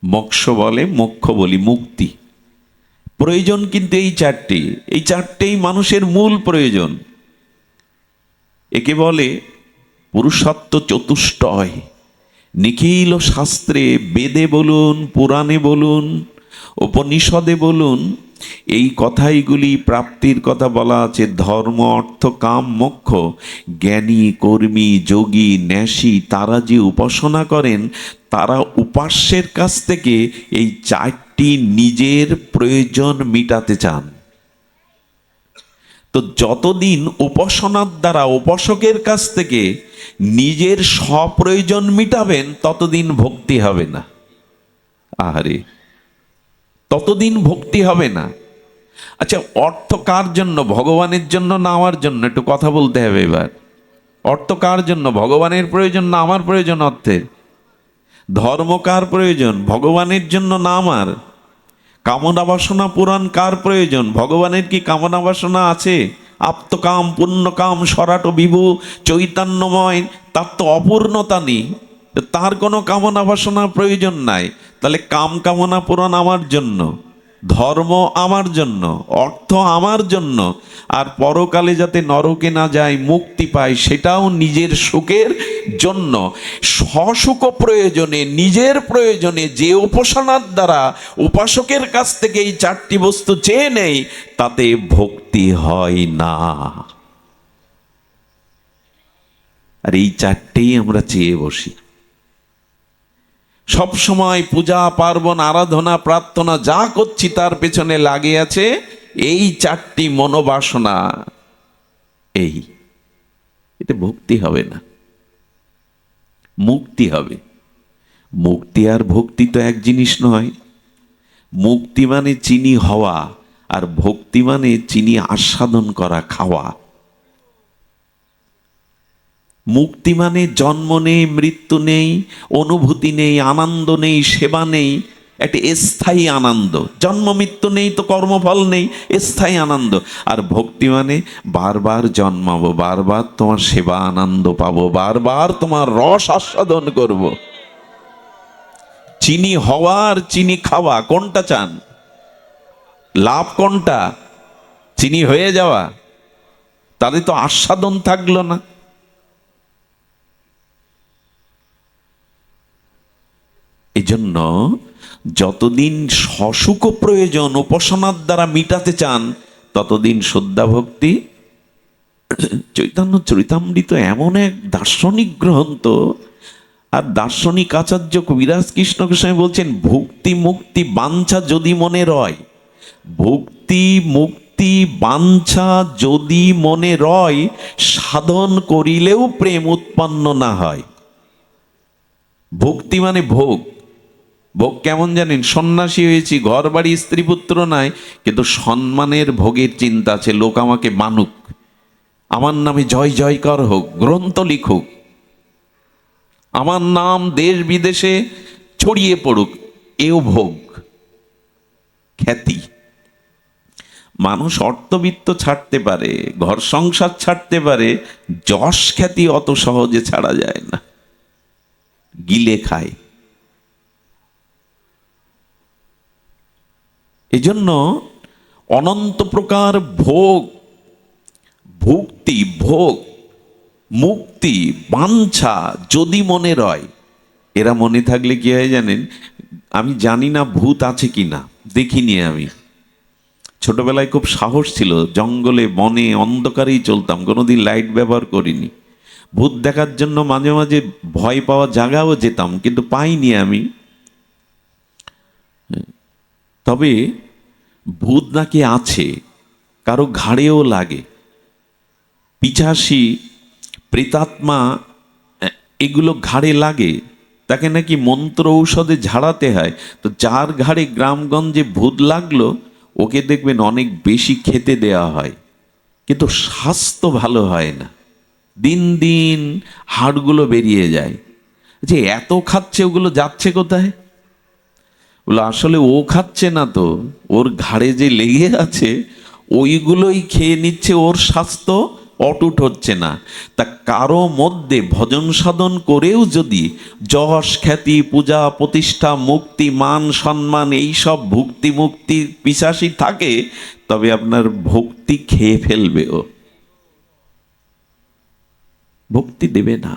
মোক্ষ বলে, মোক্ষ বলি মুক্তি। প্রয়োজন কিন্তু এই চারটি, এই চারটেই মানুষের মূল প্রয়োজন। একে বলে পুরুষত্ব চতুষ্টয়। নিখিল শাস্ত্রে, বেদে বলুন, পুরাণে বলুন, উপনিষদে বলুন, এই কথাইগুলি প্রাপ্তির কথা বলা আছে। ধর্ম, অর্থ, কাম, মোক্ষ। জ্ঞানী, কর্মী, যোগী, ন্যাসী, তারা যে উপাসনা করেন, তারা উপাস্যের কাছ থেকে এই চারটি নিজের প্রয়োজন মিটাতে চান। তো যতদিন উপাসনার দ্বারা উপাসকের কাছ থেকে নিজের স্বপ্রয়োজন মিটাবেন ততদিন ভক্তি হবে না। আরে, ততদিন ভক্তি হবে না। আচ্ছা, অর্থ কার জন্য? ভগবানের জন্য না আমার জন্য? একটু কথা বলতে হবে এবার। অর্থ কার জন্য? ভগবানের প্রয়োজন না আমার প্রয়োজন অর্থের? ধর্ম কার প্রয়োজন? ভগবানের জন্য না আমার? কামনা বাসনা পূরণ কার প্রয়োজন? ভগবানের কি কামনা বাসনা আছে? আপ্তকাম পুণ্যকাম সরাট বিভু চৈতন্যময়, তার তো অপূর্ণতা নেই, তার কোনো কামনা বাসনা প্রয়োজন নাই। তাহলে কাম কামনা পূরণ আমার জন্য, ধর্ম আমার জন্য, অর্থ আমার জন্য, আর পরকালে যাতে নরকে না যায়, মুক্তি পায়, সেটাও নিজের সুখের জন্য। স্বসুখ প্রয়োজনে, নিজের প্রয়োজনে যে উপাসনার দ্বারা উপাসকের কাছ থেকে এই চারটি বস্তু চেয়ে নেই, তাতে ভক্তি হয় না। আর এই চারটেই আমরা চেয়ে বসি সব সময়। পূজা পার্বণ আরাধনা প্রার্থনা যা করছি তার পেছনে লাগে আছে এই চারটি মনোবাসনা। এতে ভক্তি হবে না, মুক্তি হবে। মুক্তি আর ভক্তি তো এক জিনিস নয়। মুক্তি মানে চিনি হওয়া, আর ভক্তি মানে চিনি আস্বাদন করা, খাওয়া। মুক্তি মানে জন্ম নেই, মৃত্যু নেই, অনুভূতি নেই, আনন্দ নেই, সেবা নেই, একটা স্থায়ী আনন্দ। জন্ম মৃত্যু নেই তো কর্মফল নেই, স্থায়ী আনন্দ। আর ভক্তি মানে বারবার জন্মাবো, বারবার তোমার সেবা আনন্দ পাবো, বারবার তোমার রস আস্বাদন করব। চিনি হওয়া আর চিনি খাওয়া, কোনটা চান? লাভ কোনটা? চিনি হয়ে যাওয়া? তাহলে তো আস্বাদন থাকলো না। এজন্য যতদিন সসুখ প্রয়োজন উপাসনার দ্বারা মিটাতে চান, ততদিন শুদ্ধা ভক্তি। চৈতন্য চরিতামৃত এমন এক দার্শনিক গ্রন্থ, আর দার্শনিক আচার্য কবিরাজ কৃষ্ণ গোস্বামী বলছেন, ভক্তি মুক্তি বাঞ্ছা যদি মনে রয়, ভক্তি মুক্তি বাঞ্ছা যদি মনে রয়, সাধন করিলেও প্রেম উৎপন্ন না হয়। ভক্তি মানে ভোগ। ভোগ কেমন জানেন? সন্ন্যাসী হয়েছি, ঘর বাড়ি স্ত্রী পুত্র নাই, কিন্তু সম্মানের ভোগের চিন্তা আছে। লোক আমাকে মানুক, আমার নামে জয় জয়কার হোক, গ্রন্থ লিখুক, আমার নাম দেশ বিদেশে ছড়িয়ে পড়ুক, এও ভোগ, খ্যাতি। মানুষ অর্থবিত্ত ছাড়তে পারে, ঘর সংসার ছাড়তে পারে, যশ খ্যাতি অত সহজে ছাড়া যায় না, গিলে খায়। এজন্য অনন্ত প্রকার ভোগ, ভক্তি, ভোগ, মুক্তি, বাঞ্ছা যদি মনে রয়, এরা মনে থাকলে কি হয় জানেন? আমি জানি না ভূত আছে কিনা, দেখিনি। আমি ছোটবেলায় খুব সাহস ছিল, জঙ্গলে বনে অন্ধকারেই চলতাম, কোনোদিন লাইট ব্যবহার করিনি। ভূত দেখার জন্য মাঝে মাঝে ভয় পাওয়া জায়গাও যেতাম, কিন্তু পাইনি আমি। তবে ভূত নাকি আছে, কারো ঘাড়েও লাগে, পিশাচি প্রেতাত্মা এগুলো ঘাড়ে লাগে, তাকে নাকি মন্ত্র ঔষধে ঝাড়াতে হয়। তো যার ঘাড়ে গ্রামগঞ্জে ভূত লাগলো, ওকে দেখবেন অনেক বেশি খেতে দেয়া হয়, কিন্তু স্বাস্থ্য ভালো হয় না, দিন দিন হাড়গুলো বেরিয়ে যায়। যে এত খাচ্ছে, ওগুলো যাচ্ছে কোথায়? বলে আসলে ও খাচ্ছে না তো, ওর ঘাড়ে যে লেগে আছে ওইগুলোই খেয়ে নিচ্ছে, ওর স্বাস্থ্য অটুট হচ্ছে না। তা কারো মধ্যে ভজন সাধন করেও যদি যশ খ্যাতি পূজা প্রতিষ্ঠা মুক্তি মান সম্মান এইসব ভুক্তি মুক্তি পিশাচি থাকে, তবে আপনার ভক্তি খেয়ে ফেলবে, ও ভক্তি দেবে না।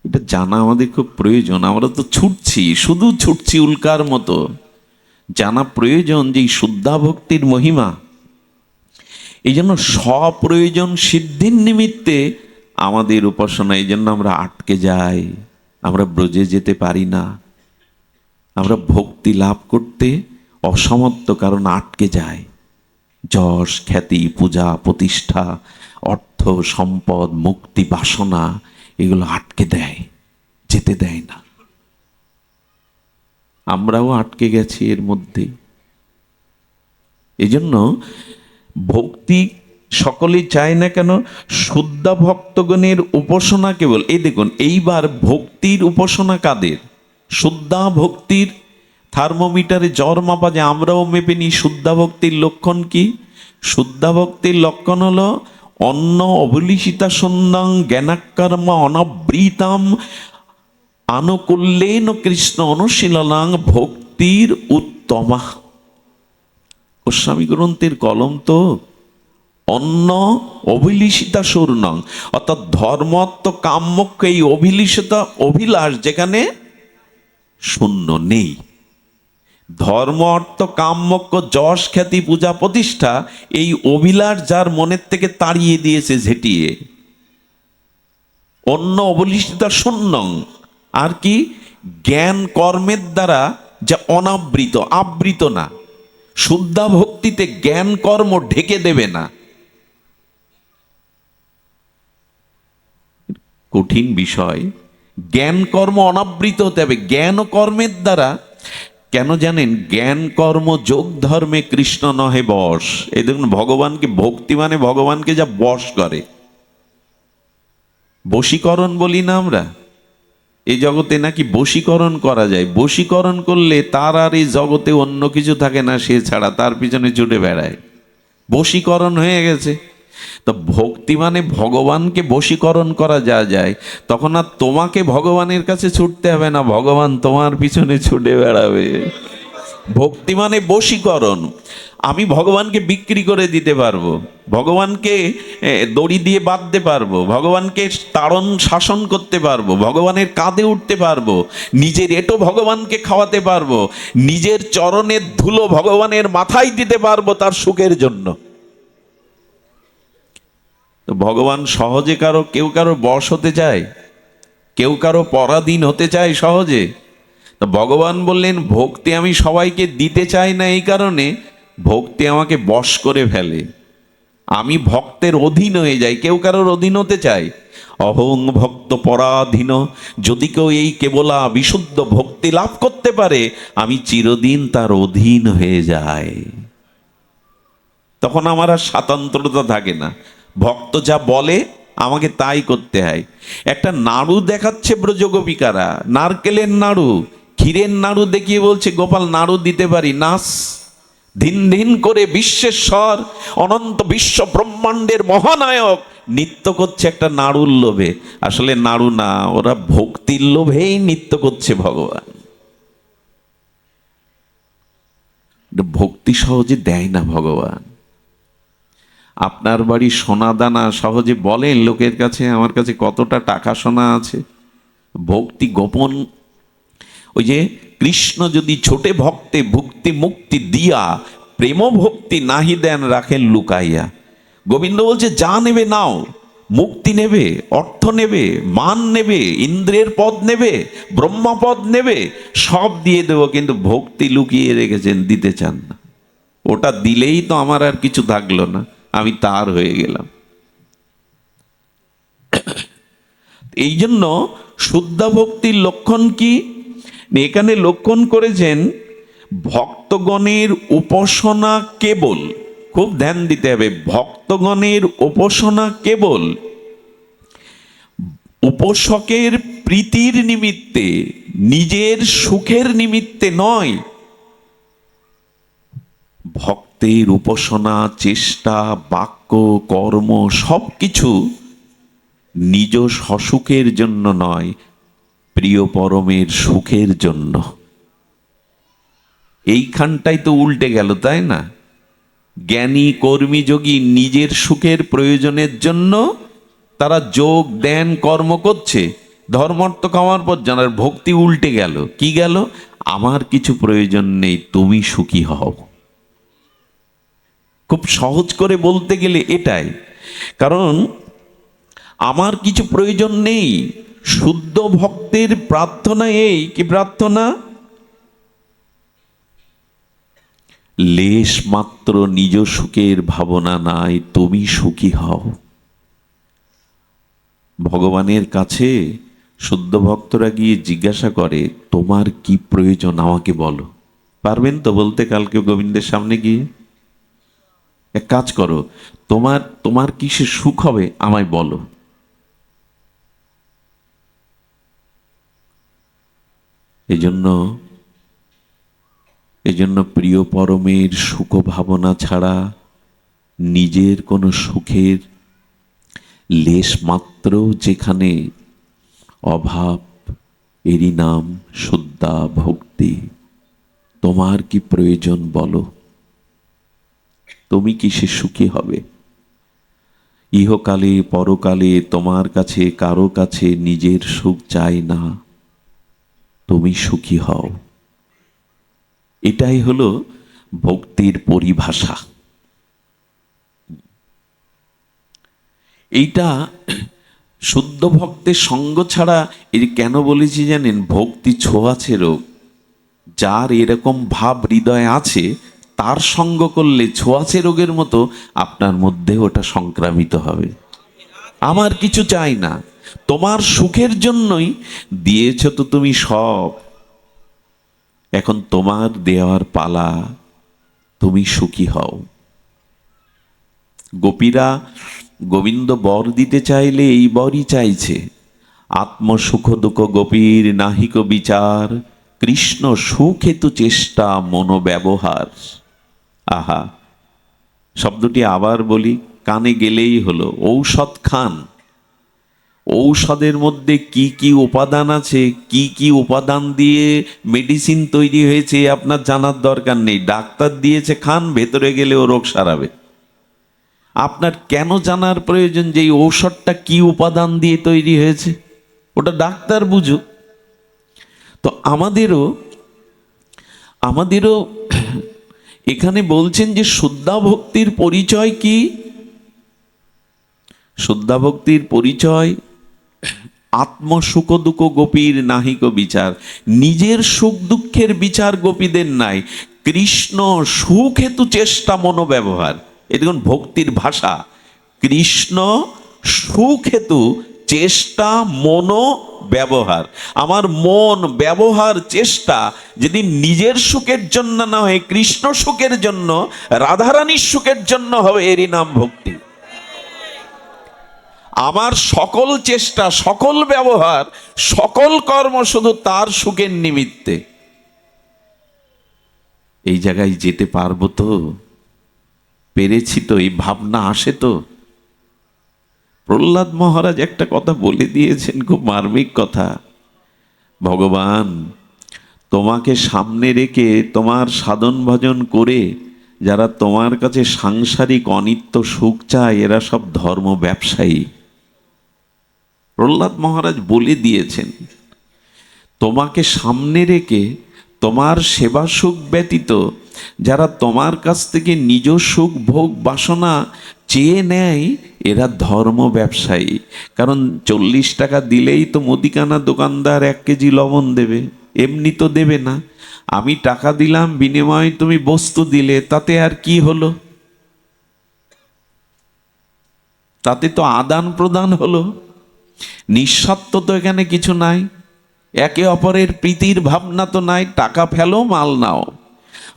এটা জানা আমাদের খুব প্রয়োজন। আমরা তো ছুটছি, শুধু ছুটছি উল্কার মতো। জানা প্রয়োজন যে শুদ্ধা ভক্তির মহিমা। এই জন্য স্বপ্রয়োজন সিদ্ধির নিমিত্তে আমাদের উপাসনা, এই জন্য আমরা আটকে যাই, আমরা ব্রজে যেতে পারি না, আমরা ভক্তি লাভ করতে অসমর্থ, কারণ আটকে যায়। যশ খ্যাতি পূজা প্রতিষ্ঠা অর্থ সম্পদ মুক্তি বাসনা এগুলো আটকে দেয়, যেতে দেয় না। আমরাও আটকে গেছি এর মধ্যে। এই জন্য ভক্তি সকলেই চায় না কেন? শুদ্ধা ভক্তগণের উপাসনা কেবল, এই দেখুন এইবার ভক্তির উপাসনা কাদের? শুদ্ধা ভক্তির থার্মোমিটারে জ্বর মাপা যায়, আমরাও মেপে নিই। শুদ্ধা ভক্তির লক্ষণ কি? শুদ্ধা ভক্তির লক্ষণ হলো অন্ন অবলিষিতা সন্ধ্যাং জ্ঞানাকর্ম অনাবৃতাম আনুকূল্যেন কৃষ্ণ অনুশীলনাং ভক্তির উত্তমা। গোস্বামী গ্রন্থের কলম তো অন্ন অভিলিষিতা স্বর্ণং, অর্থাৎ ধর্মত্ব কাম্যকে এই অভিলিষিতা অভিলাষ যেখানে শূন্য নেই। ধর্ম অর্থ কাম্যক্য যশ খ্যাতি পূজা প্রতিষ্ঠা এই অভিলাষ যার মনের থেকে তাড়িয়ে দিয়েছে ঝেঁটিয়ে। অন্য অবলিষ্ঠিতা শূন্যং, আর কি? জ্ঞান কর্মের দ্বারা যা অনাবৃত, আবৃত না। শুদ্ধা ভক্তিতে জ্ঞান কর্ম ঢেকে দেবে না। কঠিন বিষয়। জ্ঞান কর্ম অনাবৃত হতে হবে জ্ঞান কর্মের দ্বারা। কেন জানেন? জ্ঞান কর্ম যোগ ধর্মে কৃষ্ণ নহে বশ। এই দেখুন ভগবানকে, ভক্তি মানে ভগবানকে যা বশ করে। বশীকরণ বলি না আমরা, এই জগতে নাকি বশীকরণ করা যায়। বশীকরণ করলে তার আর এই জগতে অন্য কিছু থাকে না, সে ছাড়া তার পিছনে ছুটে বেড়ায়। বশীকরণ হয়ে গেছে। তো ভক্তি মানে ভগবানকে বশীকরণ করা যা যায়, তখন আর তোমাকে ভগবানের কাছে ছুটতে হবে না, ভগবান তোমার পিছনে ছুটে বেড়াবে। ভক্তি মানে বশীকরণ। আমি ভগবানকে বিক্রি করে দিতে পারবো, ভগবানকে দড়ি দিয়ে বাঁধতে পারবো, ভগবানকে তাড়ন শাসন করতে পারবো, ভগবানের কাঁধে উঠতে পারবো, নিজের এঁটো ভগবানকে খাওয়াতে পারবো, নিজের চরণের ধুলো ভগবানের মাথায় দিতে পারবো তার সুখের জন্য। তো ভগবান সহজে কেউ কারো বশ হতে চায়? কেউ কারো পরাধীন হতে চায় সহজে? তো ভগবান বললেন ভক্তি আমি সবাইকে দিতে চাই না, এই কারণে ভক্তি আমাকে বশ করে ফেলে। আমি ভক্তের অধীন হয়ে যাই। কেউ কারোর অধীন হতে চায়? অহং ভক্ত পরাধীন। যদি কেউ এই কেবলা বিশুদ্ধ ভক্তি লাভ করতে পারে, আমি চিরদিন তার অধীন হয়ে যাই। তখন আমার আর স্বাতন্ত্রতা থাকে না। ভক্ত যা বলে আমাকে তাই করতে হয়। একটা নাড়ু দেখাচ্ছে ব্রজগোপিকারা, নারকেলের নাড়ু, ক্ষীরের নাড়ু দেখিয়ে বলছে গোপাল নাড়ু দিতে পারি, নাচ। দিন দিন করে বিশ্বেশ্বর অনন্ত বিশ্ব ব্রহ্মাণ্ডের মহানায়ক নৃত্য করছে একটা নাড়ুর লোভে। আসলে নাড়ু না, ওরা ভক্তির লোভেই নৃত্য করছে ভগবান। ভক্তি সহজে দেয় না ভগবান। আপনার বাড়ি সোনা দানা সহজে বলেন লোকের কাছে আমার কাছে কতটা টাকা সোনা আছে? ভক্তি গোপন। ওই যে কৃষ্ণ যদি ছোটে ভক্তে ভক্তি মুক্তি দিয়া প্রেম ভক্তি নাহি দেন রাখেন লুকাইয়া। গোবিন্দ বলছে যা নেবে নাও, মুক্তি নেবে, অর্থ নেবে, মান নেবে, ইন্দ্রের পদ নেবে, ব্রহ্মপদ নেবে, সব দিয়ে দেবো, কিন্তু ভক্তি লুকিয়ে রেখেছেন, দিতে চান না। ওটা দিলেই তো আমার আর কিছু থাকলো না, আমি তার হয়ে গেলাম। এই জন্য শুদ্ধ ভক্তির লক্ষণ কি? এখানে লক্ষণ করেছেন ভক্তগণের উপাসনা কেবল, খুব ধ্যান দিতে হবে, ভক্তগণের উপাসনা কেবল উপাসকের প্রীতির নিমিত্তে, নিজের সুখের নিমিত্তে নয়। ভক্তের উপাসনা চেষ্টা বাক্য কর্ম সব কিছু নিজ সসুখের জন্য নয়, প্রিয় পরমের সুখের জন্য। এইখানটাই তো উল্টে গেল, তাই না? জ্ঞানী কর্মী যোগী নিজের সুখের প্রয়োজনের জন্য তারা যোগ ধ্যান কর্ম করছে, ধর্মার্থ কামার পর জানার। ভক্তি উল্টে গেল। কি গেল? আমার কিছু প্রয়োজন নেই, তুমি সুখী হও। খুব সহজ করে বলতে গেলে এটাই। কারণ আমার কিছু প্রয়োজন নেই। শুদ্ধ ভক্তের প্রার্থনা এই কি প্রার্থনা? লেশ মাত্র নিজ সুখের ভাবনা নাই, তুমি সুখী হও। ভগবানের কাছে শুদ্ধ ভক্তরা গিয়ে জিজ্ঞাসা করে, তোমার কি প্রয়োজন আমাকে বলো। পারবেন তো বলতে কালকে গোবিন্দের সামনে গিয়ে? এক কাজ করো, তোমার তোমার কিসে সুখ হবে আমায় বলো। এজন্য প্রিয় পরমের সুখ ভাবনা ছাড়া নিজের কোনো সুখের লেশ মাত্র যেখানে অভাব, এরই নাম শুদ্ধা ভক্তি। তোমার কি প্রয়োজন বলো, তুমি কিসে সুখী হবে। ইহকালে পরকালে তোমার কাছে কারো কাছে নিজের সুখ চাই না, তুমি সুখী হও। এটাই হলো ভক্তির পরিভাষা। এইটা শুদ্ধ ভক্তের সঙ্গ ছাড়া, এই কেন বলেছি জানেন, ভক্তি ছোঁয়াচে রোগ। যার এরকম ভাব হৃদয়ে আছে তার সঙ্গ করলে ছোঁয়াচে রোগের মতো আপনার মধ্যে ওটা সংক্রামিত হবে। আমার কিছু চাই না, তোমার সুখের জন্যই দিয়েছ তো তুমি সব, এখন তোমার দেওয়ার পালা, তুমি সুখী হও। গোপীরা গোবিন্দ বর দিতে চাইলে এই বরই চাইছে, আত্মসুখ দুঃখ গোপীর নাহিক বিচার, কৃষ্ণ সুখ হেতু চেষ্টা মনোব্যবহার। আহা, শব্দটি আবার বলি, কানে গেলেই হলো। ঔষধ খান, ঔষধের মধ্যে কি কি উপাদান আছে, কি কি উপাদান দিয়ে মেডিসিন তৈরি হয়েছে আপনার জানার দরকার নেই। ডাক্তার দিয়েছে, খান, ভেতরে গেলেও রোগ সারাবে। আপনার কেন জানার প্রয়োজন যে এই ঔষধটা কি উপাদান দিয়ে তৈরি হয়েছে? ওটা ডাক্তার বুঝুক। তো আমাদেরও এখানে বলছেন যে শুদ্ধা ভক্তির পরিচয় কি? শুদ্ধা ভক্তির পরিচয় আত্মসুখ দুঃখ গোপীর নাহিক বিচার। নিজের সুখ দুঃখের বিচার গোপীদের নাই, কৃষ্ণ সুখ হেতু চেষ্টা মনোব্যবহার। এ দেখুন ভক্তির ভাষা, কৃষ্ণ সুখ হেতু চেষ্টা মনো ব্যবহার। আমার মন ব্যবহার চেষ্টা যদি নিজের সুখের জন্য না হয়, কৃষ্ণ সুখের জন্য, রাধারানীর সুখের জন্য হবে, এরই নাম ভক্তি। আমার সকল চেষ্টা, সকল ব্যবহার, সকল কর্ম শুধু তার সুখের নিমিত্তে। এই জায়গায় যেতে পারবো তো? পেরেছি তো? এই ভাবনা আসে তো? প্রহ্লাদ মহারাজ একটা কথা বলে দিয়েছেন, খুব মার্মিক কথা। ভগবান তোমাকে সামনে রেখে তোমার সাধন ভজন করে যারা তোমার কাছে সাংসারিক অনিত্য সুখ চায়, এরা সব ধর্ম ব্যবসায়ী। প্রহ্লাদ মহারাজ বলে দিয়েছেন, তোমাকে সামনে রেখে তোমার সেবা সুখ ব্যতীত যারা তোমার কাছ থেকে নিজ সুখ ভোগ বাসনা চেয়ে নেয়, এরা ধর্ম ব্যবসায়ী। কারণ 40 টাকা দিলেই তো মুদিখানা দোকানদার 1 কেজি লবণ দেবে, এমনি তো দেবে না। আমি টাকা দিলাম, বিনিময়ে তুমি বস্তু দিলে, তাতে আর কি হলো? তাতে তো আদান প্রদান হলো। নিঃস্বার্থ তো এখানে কিছু নাই, একে অপরের প্রীতির ভাবনা তো নাই। টাকা ফেলো, মাল নাও।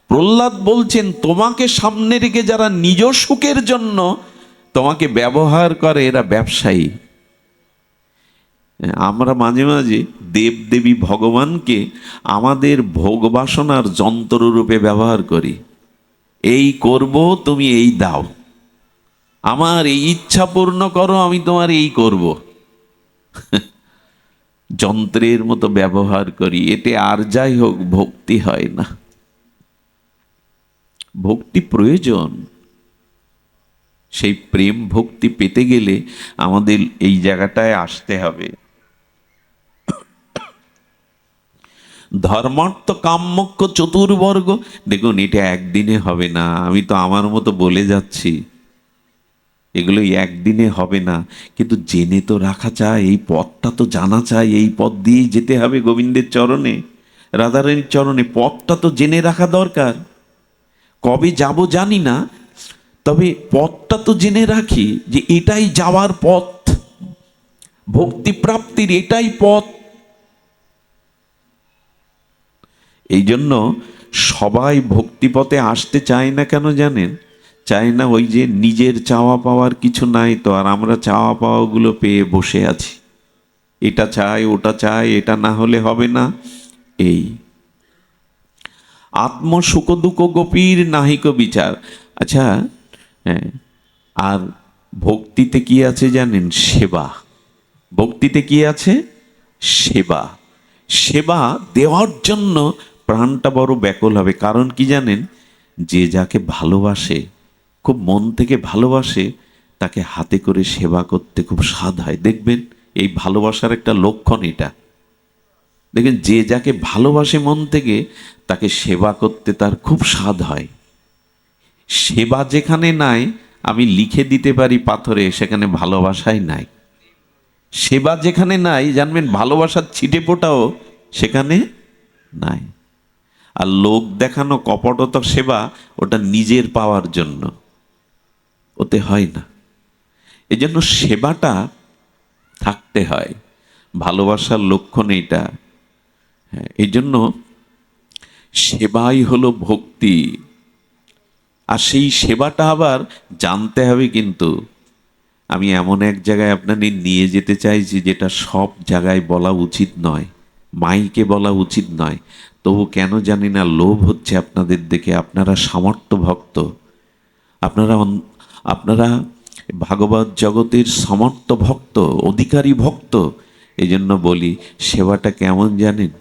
প্রহ্লাদ বলছেন, তোমাকে সামনে রেখে যারা নিজ সুখের জন্য তোমাকে ব্যবহার করে, এরা ব্যবসায়ী। আমরা মাঝে মাঝে দেবদেবী ভগবানকে আমাদের ভোগ বাসনার যন্ত্ররূপে ব্যবহার করি। এই করব, তুমি এই দাও, আমার এই ইচ্ছা পূর্ণ করো, আমি তোমার এই করব। যন্ত্রের মতো ব্যবহার করি, এতে আর যাই হোক ভক্তি হয় না। ভক্তি প্রয়োজন। সেই প্রেম ভক্তি পেতে গেলে আমাদের এই জায়গাটায় আসতে হবে। ধর্মার্থ কাম্যক্ষ চতুর্বর্গ, দেখুন এটা একদিনে হবে না। আমি তো আমার মতো বলে যাচ্ছি, এগুলো একদিনে হবে না, কিন্তু জেনে তো রাখা চাই, এই পথটা তো জানা চাই। এই পথ দিয়েই যেতে হবে গোবিন্দের চরণে, রাধারানীর চরণে। পথটা তো জেনে রাখা দরকার। কবে যাব জানি না, তবে পথটা তো জেনে রাখি যে এটাই যাওয়ার পথ, ভক্তি প্রাপ্তির এটাই পথ। এই জন্য সবাই ভক্তিপথে আসতে চায় না কেন জানেন? চায় না ওই যে নিজের চাওয়া পাওয়ার কিছু নাই তো, আর আমরা চাওয়া পাওয়াগুলো পেয়ে বসে আছি। এটা চাই, ওটা চাই, এটা না হলে হবে না। এই আত্ম সুখ দুঃখ গোপীর নাহিক বিচার। আচ্ছা, হ্যাঁ, আর ভক্তিতে কি আছে জানেন? সেবা। ভক্তিতে কি আছে? সেবা। সেবা দেওয়ার জন্য প্রাণটা বড় ব্যাকুল হবে। কারণ কি জানেন? যে যাকে ভালোবাসে, খুব মন থেকে ভালোবাসে, তাকে হাতে করে সেবা করতে খুব স্বাদ হয়। দেখবেন এই ভালোবাসার একটা লক্ষণ এটা। দেখেন যে যাকে ভালোবাসে মন থেকে, তাকে সেবা করতে তার খুব স্বাদ হয়। সেবা যেখানে নাই, আমি লিখে দিতে পারি পাথরে, সেখানে ভালোবাসাই নাই। সেবা যেখানে নাই, জানবেন ভালোবাসার ছিটে ফোটাও সেখানে নাই। আর লোক দেখানো কপটতা সেবা, ওটা নিজের পাওয়ার জন্য, ওতে হয় না। এজন্য সেবাটা থাকতে হয়, ভালোবাসার লক্ষণ এইটা। হ্যাঁ, এই জন্য সেবাই হলো ভক্তি। আর সেই সেবাটা আবার জানতে হবে। কিন্তু আমি এমন এক জায়গায় আপনাদের নিয়ে যেতে চাইছি যেটা সব জায়গায় বলা উচিত নয়, মাইকে বলা উচিত নয়, তবু কেন জানি না লোভ হচ্ছে আপনাদের দেখে। আপনারা সামর্থ্য ভক্ত, আপনারা আপনারা ভাগবত জগতের সমর্থ ভক্ত, অধিকারী ভক্ত। এই জন্য বলি, সেবাটা কেমন জানেন?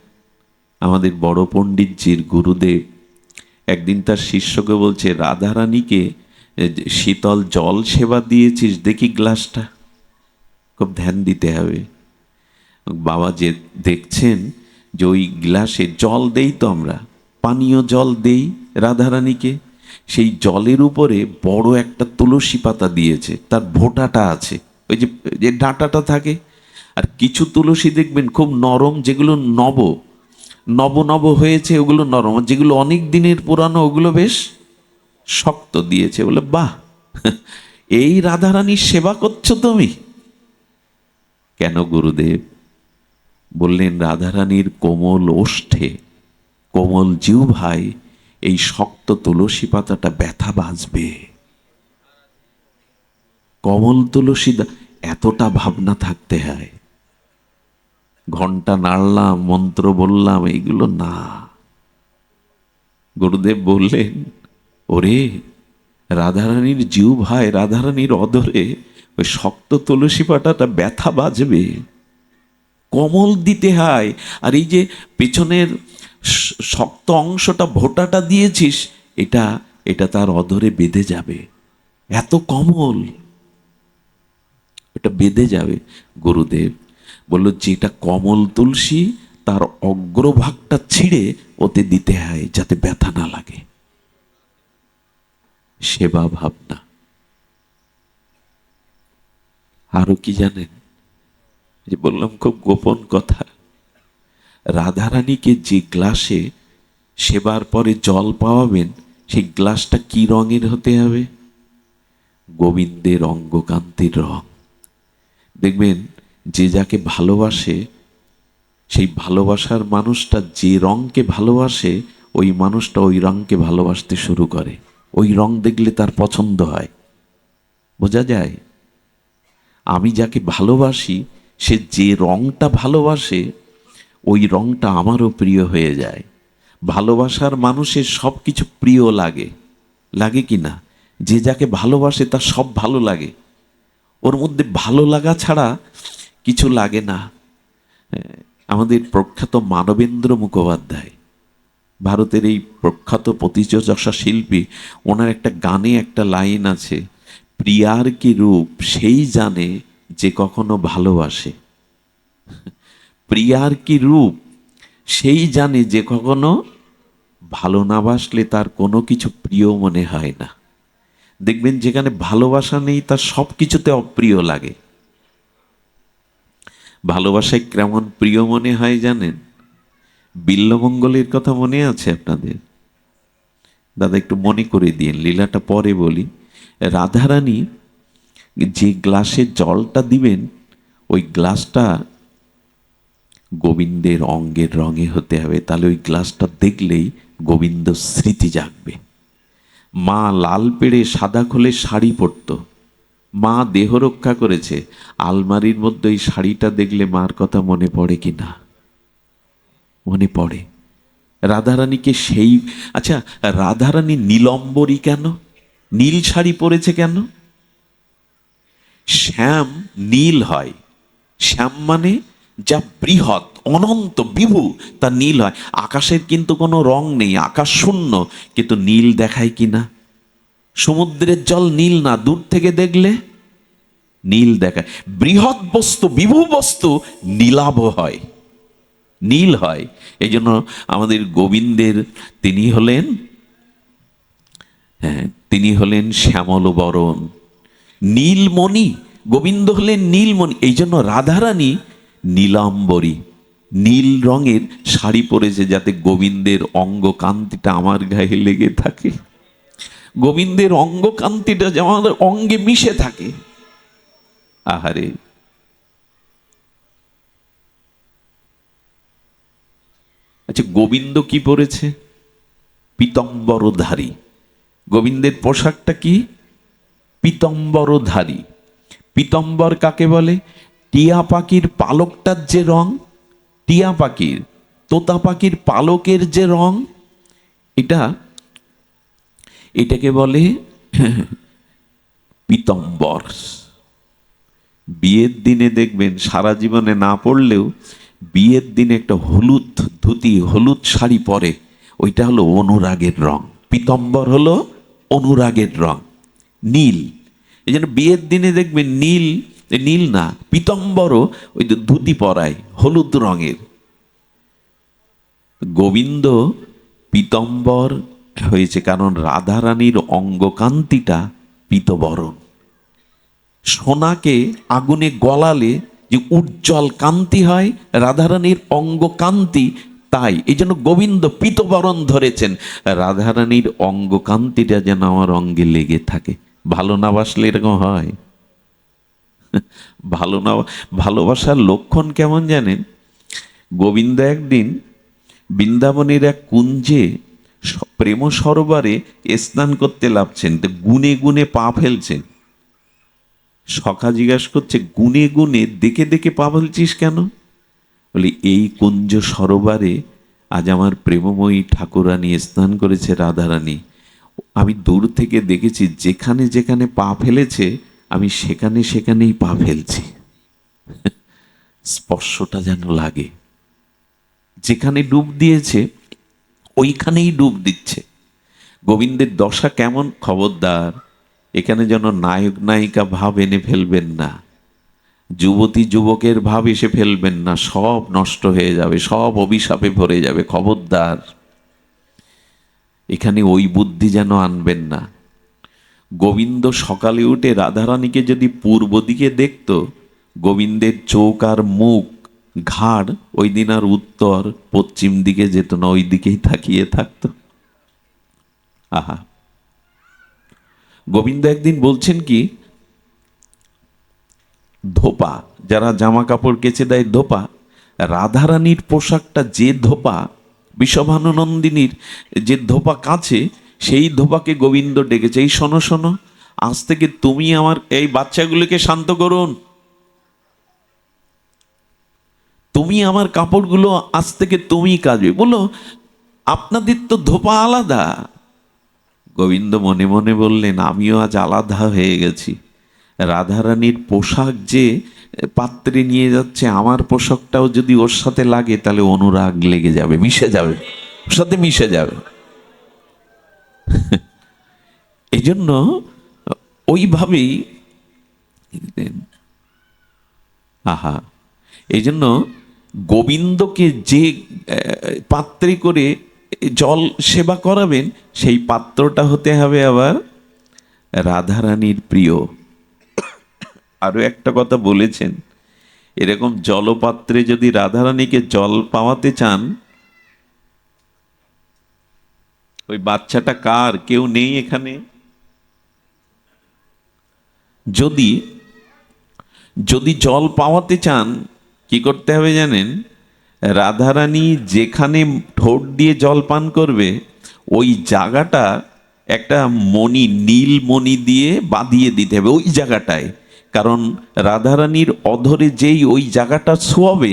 আমাদের বড় পণ্ডিতজির গুরুদেব একদিন তার শিষ্যকে বলছে, রাধারানীকে শীতল জল সেবা দিয়েছিস, দেখি গ্লাসটা। খুব ধ্যান দিতে হবে। বাবা যে দেখছেন যে ওই গ্লাসে জল দেই, তো আমরা পানীয় জল দেই রাধারানীকে, সেই জলের উপরে বড় একটা তুলসী পাতা দিয়েছে, তার ভোঁটাটা আছে, ওই যে যে ডাঁটাটা থাকে। আর কিছু তুলসী দেখবেন খুব নরম, যেগুলো নব নব নব হয়েছে ওগুলো নরম, আর যেগুলো অনেক দিনের পুরানো ওগুলো বেশ শক্ত দিয়েছে। বলে বাহ, এই রাধারানীর সেবা করছো তুমি। কেন গুরুদেব? বললেন, রাধারানীর কোমল ওষ্ঠে, কোমল জিহ্বায় এই শক্ত তুলসী পাতাটা ব্যথা বাজবে। কমল তুলসী, এতটা ভাবনা থাকতে হয়। ঘন্টা নাড়লাম, মন্ত্র বললাম, এইগুলো না। গুরুদেব বললেন, ওরে রাধারানীর জিহ্বায়, রাধারানীর অদরে ওই শক্ত তুলসী পাতাটা ব্যথা বাজবে, কমল দিতে হয়। আর এই যে পেছনের শক্ত অংশটা, ভোটাটা দিয়েছিস, এটা এটা তার অদরে বেঁধে যাবে। এত কমল, এটা বেঁধে যাবে। গুরুদেব বলল, যেটা কমল তুলসী, তার অগ্রভাগটা ছিঁড়ে ওতে দিতে হয়, যাতে ব্যথা না লাগে। সেবা ভাবনা। আরো কি জানেন? যে বললাম খুব গোপন কথা, রাধারানীকে যে গ্লাসে সেবার পরে জল পাওয়াবেন, সেই গ্লাসটা কি রঙের হতে হবে? গোবিন্দের অঙ্গকান্তির রং। দেখবেন যে যাকে ভালোবাসে, সেই ভালোবাসার মানুষটা যে রঙকে ভালোবাসে, ওই মানুষটা ওই রঙকে ভালোবাসতে শুরু করে। ওই রং দেখলে তার পছন্দ হয়। বোঝা যায়? আমি যাকে ভালোবাসি, সে যে রংটা ভালোবাসে, ওই রংটা আমারও প্রিয় হয়ে যায়। ভালোবাসার মানুষের সব কিছু প্রিয় লাগে, লাগে কি না? যে যাকে ভালোবাসে তার সব ভালো লাগে, ওর মধ্যে ভালো লাগা ছাড়া কিছু লাগে না। আমাদের প্রখ্যাত মানবেন্দ্র মুখোপাধ্যায়, ভারতের এই প্রখ্যাত প্রতিযোজসা শিল্পী, ওনার একটা গানে একটা লাইন আছে, প্রিয়ার কি রূপ সেই জানে যে কখনো ভালোবাসে। প্রিয়ার কি রূপ সেই জানে যে কখনো ভালো না বাসলে তার কোনো কিছু প্রিয় মনে হয় না। দেখবেন যেখানে ভালোবাসা নেই, তার সব কিছুতে অপ্রিয় লাগে। ভালোবাসায় কেমন প্রিয় মনে হয় জানেন? বিল্বমঙ্গলের কথা মনে আছে আপনাদের? দাদা একটু মনে করে দিন, লীলাটা পরে বলি। রাধারানী যে গ্লাসে জলটা দিবেন, ওই গ্লাসটা গোবিন্দের অঙ্গের রঙে হতে হবে, তাহলে ওই গ্লাসটা দেখলেই গোবিন্দ স্মৃতি জাগবে। মা লাল পেড়ে সাদা খোলে শাড়ি পরত, মা দেহ রক্ষা করেছে, আলমারির মধ্যে ওই শাড়িটা দেখলে মার কথা মনে পড়ে কি না? মনে পড়ে। রাধারানীকে সেই, আচ্ছা রাধারানী নীলম্বরী কেন? নীল শাড়ি পরেছে কেন? শ্যাম নীল হয়, শ্যাম মানে যা বৃহৎ অনন্ত বিভু, তা নীল হয়। আকাশের কিন্তু কোনো রং নেই, আকাশ শূন্য, কিন্তু নীল দেখায় কি না? সমুদ্রের জল নীল না, দূর থেকে দেখলে নীল দেখায়। বৃহৎ বস্তু, বিভু বস্তু নীলাভ হয়, নীল হয়। এই জন্য আমাদের গোবিন্দের তিনি হলেন, হ্যাঁ তিনি হলেন শ্যামল বরণ, নীলমণি। গোবিন্দ হলেন নীলমণি। এই জন্য রাধারানী নীলাম্বরী, নীল রঙের শাড়ি পরেছে, যাতে গোবিন্দের অঙ্গ কান্তিটা আমার গায়ে লেগে থাকে, গোবিন্দের অঙ্গ কান্তিটা যেন আমাদের অঙ্গে মিশে থাকে। আহারে, আচ্ছা গোবিন্দ কি পরেছে? পীতম্বরধারী। গোবিন্দের পোশাকটা কি? পীতম্বরধারী। পীতম্বর কাকে বলে? টিয়া পাখির পালকটার যে রং, টিয়া পাখির, তোতা পাখির পালকের যে রং, এটাকে বলে পীতম্বর। বিয়ের দিনে দেখবেন, সারা জীবনে না পড়লেও বিয়ের দিনে একটা হলুদ ধুতি, হলুদ শাড়ি পরে, ওইটা হলো অনুরাগের রং। পীতম্বর হলো অনুরাগের রং, নীল। এই জন্য বিয়ের দিনে দেখবেন নীল, নীল না পীতম্বরও ওই ধুতি পরায় হলুদ রঙের। গোবিন্দ পীতম্বর হয়েছে কারণ রাধারানীর অঙ্গকান্তিটা পীতবরণ। সোনাকে আগুনে গলালে যে উজ্জ্বল কান্তি হয়, রাধারানীর অঙ্গকান্তি তাই। এই জন্য গোবিন্দ পীতবরণ ধরেছেন, রাধারানীর অঙ্গকান্তিটা যেন আমার অঙ্গে লেগে থাকে। ভালো না বাসলে এরকম হয়? ভালো না, ভালোবাসার লক্ষণ কেমন জানেন? গোবিন্দ একদিন বৃন্দাবনের এক কুঞ্জে প্রেম সরোবরে স্নান করতে লাভছেন, তো গুনে গুনে পা ফেলছেন। সখা জিজ্ঞাসা করছে, গুনে গুনে দেখে দেখে পা ফেলছিস কেন? বলি, এই কুঞ্জ সরোবরে আজ আমার প্রেমময়ী ঠাকুরানী স্নান করেছে, রাধারানী। আমি দূর থেকে দেখেছি, যেখানে যেখানে পা ফেলেছে আমি সেখানে সেখানেই পা ফেলছি। স্পর্শটা যেন লাগে, যেখানে ডুব দিয়েছে ওইখানেই ডুব দিচ্ছে। গোবিন্দের দশা কেমন? খবরদার, এখানে যেন নায়ক নায়িকা ভাব এনে ফেলবেন না, যুবতী যুবকের ভাব এসে ফেলবেন না, সব নষ্ট হয়ে যাবে, সব অভিশাপে ভরে যাবে। খবরদার, এখানে ওই বুদ্ধি যেন আনবেন না। গোবিন্দ সকালে উঠে রাধারানীকে যদি পূর্ব দিকে দেখত, গোবিন্দের চোখ আর মুখ, ঘাড় ওই দিন আর উত্তর পশ্চিম দিকে যেত না, ওই দিকেই তাকিয়ে থাকতো। আহা, গোবিন্দ একদিন বলছেন কি, ধোপা, যারা জামা কাপড় কেচে দেয় ধোপা, রাধারানীর পোশাকটা যে ধোপা, বিষভানুনন্দিনীর যে ধোপা কাছে, সেই ধোপাকে গোবিন্দ ডেকেছে, এই শোনো শোনো, আজ থেকে তুমি আমার এই বাচ্চাগুলোকে শান্ত করুন, তুমি আমার কাপড়গুলো আজ থেকে তুমি কাচবে। বলো, আপনাদের তো ধোপা আলাদা। গোবিন্দ মনে মনে বললেন, আমিও আজ আলাদা হয়ে গেছি। রাধারানীর পোশাক যে পাত্রে নিয়ে যাচ্ছে, আমার পোশাকটাও যদি ওর সাথে লাগে, তাহলে অনুরাগ লেগে যাবে, মিশে যাবে, ওর সাথে মিশে যাবে। এই জন্য ওইভাবেই, আহা, এই জন্য গোবিন্দকে যে পাত্রে করে জল সেবা করাবেন, সেই পাত্রটা হতে হবে আবার রাধারানীর প্রিয়। আরো একটা কথা বলেছেন, এরকম জলপাত্রে যদি রাধারানীকে জল পাওয়াতে চান, ওই বাচ্চাটা কার? কেউ নেই এখানে? যদি যদি জল পাওয়াতে চান কি করতে হবে জানেন? রাধারানী যেখানে ঠোঁট দিয়ে জল পান করবে ওই জায়গাটা একটা মণি, নীল মণি দিয়ে বাঁধিয়ে দিতে হবে ওই জায়গাটায়। কারণ রাধারানীর অধরে যেই ওই জায়গাটা ছোঁয়াবে,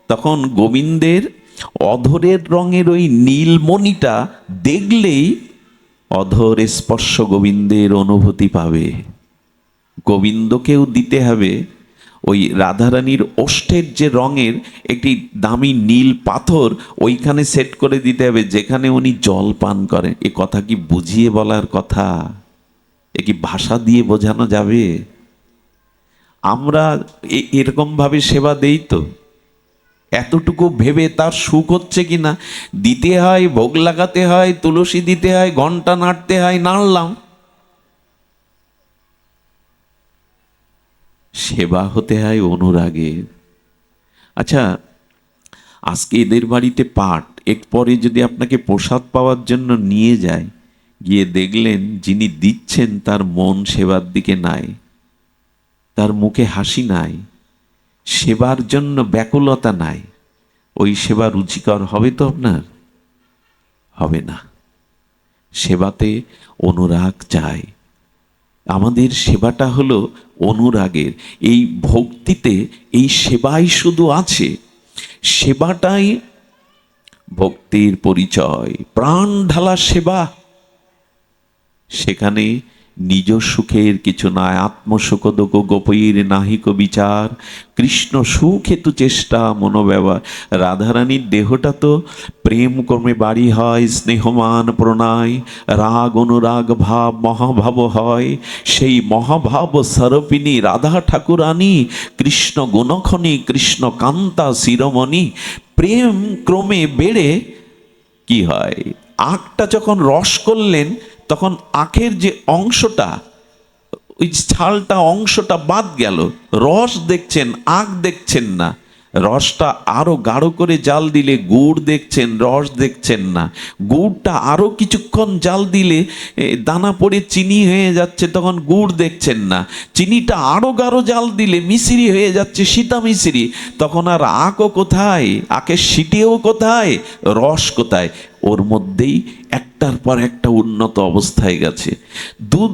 তখন গোবিন্দের অধরের রঙের ওই নীলমণিটা দেখলেই অধর স্পর্শ গোবিন্দের অনুভূতি পাবে। গোবিন্দকেও দিতে হবে ওই রাধারানীর ওষ্ঠের যে রঙের একটি দামি নীল পাথর, ওইখানে সেট করে দিতে হবে যেখানে উনি জল পান করেন। এ কথা কি বুঝিয়ে বলার কথা? এ কি ভাষা দিয়ে বোঝানো যাবে? আমরা এরকম ভাবে সেবা দেই তো? এতটুকু ভেবে তার সুখ হচ্ছে কিনা দিতে হয়, ভোগ লাগাতে হয়, তুলসী দিতে হয়, ঘন্টা নাড়তে হয়, নাড়লাম। সেবা হতে হয় অনুরাগের। আচ্ছা, আজকে এদের বাড়িতে পাঠ, এরপরে যদি আপনাকে প্রসাদ পাওয়ার জন্য নিয়ে যায়, গিয়ে দেখলেন যিনি দিচ্ছেন তার মন সেবার দিকে নাই, তার মুখে হাসি নাই, সেবার জন্য ব্যাকুলতা নাই, ওই সেবা রুচিকর হবে তো আপনার? হবে না। সেবাতে অনুরাগ চাই। আমাদের সেবাটা হলো অনুরাগের। এই ভক্তিতে এই সেবাই শুধু আছে, সেবাটাই ভক্তির পরিচয়। প্রাণ ঢালা সেবা, সেখানে নিজ সুখের কিছু নয়। আত্মসুখদোক গোপীর নাহিক বিচার, কৃষ্ণ সুখ হেতু চেষ্টা মনোব্যবহার। রাধারানীর দেহটা তো প্রেম ক্রমে বাড়ি হয়, স্নেহমান প্রণয়, রাগ অনুরাগ ভাব মহাভাব হয়। সেই মহাভাব স্বরূপিণী রাধা ঠাকুরানী, কৃষ্ণ গুণখনি কৃষ্ণ কান্তা শিরোমণি। প্রেম ক্রমে বেড়ে কি হয়, আখটা যখন রস করলেন তখন আখের যে অংশটা, ওই ছালটা অংশটা বাদ গেল, রস দেখছেন, আখ দেখছেন না। রসটা আরো গাঢ় করে জাল দিলে গুড় দেখছেন, রস দেখছেন না। গুড়টা আরো কিছুক্ষণ জাল দিলে দানা পড়ে চিনি হয়ে যাচ্ছে, তখন গুড় দেখছেন না। চিনিটা আরো গাঢ় জাল দিলে মিশ্রি হয়ে যাচ্ছে, সীতা মিশ্রি, তখন আর আখও কোথায়, আখের সিটিও কোথায়, রস কোথায়? ওর মধ্যেই একটার পর একটা উন্নত অবস্থায় গেছে। দুধ,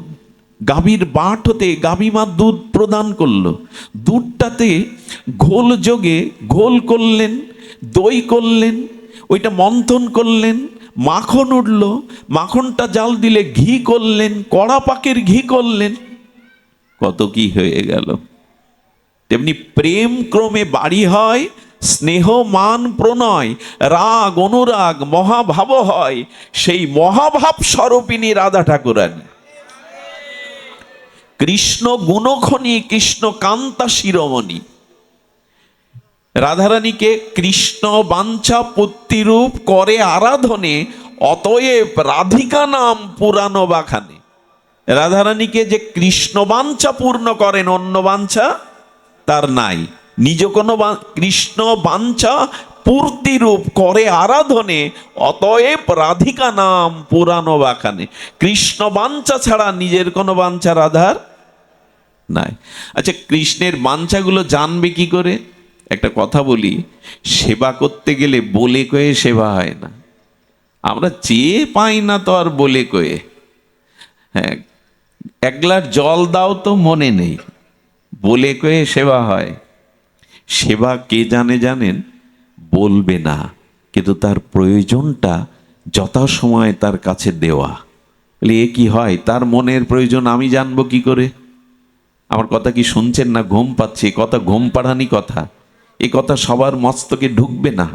গাভীর বাট হতে গাভী মা দুধ প্রদান করলো, দুধটাতে ঘোল যোগে ঘোল করলেন, দই করলেন, ওইটা মন্থন করলেন, মাখন উঠল, মাখনটা জাল দিলে ঘি করলেন, কড়া পাকের ঘি করলেন, কত কি হয়ে গেল। তেমনি প্রেম ক্রমে বাড়ি হয়, স্নেহ মান প্রণয়, রাগ অনুরাগ মহাভাব হয়। সেই মহাভাব স্বরূপিণী রাধা ঠাকুরানী, কৃষ্ণ গুণখনি কৃষ্ণ কান্তা শিরোমণি। রাধারানীকে কৃষ্ণ বাঞ্ছা পুত্তিরূপ করে আরাধনে, অতএব রাধিকা নাম পুরানো বাখানে। রাধারানীকে যে কৃষ্ণ বাঞ্ছা পূর্ণ করেন, অন্য বাঞ্ছা তার নাই। নিজ কোনো কৃষ্ণ বাঞ্ছা পূর্তিরূপ করে আরাধনে, অতএব রাধিকা নাম পুরানো বাখানে। কৃষ্ণ বাঞ্ছা ছাড়া নিজের কোনো বাঞ্ছা রাধার নাই। আচ্ছা, কৃষ্ণের বাঞ্ছাগুলো জানবে কি করে? একটা কথা বলি, সেবা করতে গেলে বলে কয়ে সেবা হয় না। আমরা চেয়ে পাই না তো আর বলে কয়ে। হ্যাঁ, এক গ্লাস জল দাও তো মনে নেই, বলে কয়ে সেবা হয়। সেবা কে জানে জানেন? বলবে না, কিন্তু তার প্রয়োজনটা যথাসময়ে তার কাছে দেওয়া। এ কি হয়? তার মনের প্রয়োজন আমি জানবো কি করে? আমার কথা কি শুনছেন না? ঘুম পাচ্ছে, কথা ঘুম পাড়ানি কথা, এ কথা সবার মস্তকে ঢুকবে না।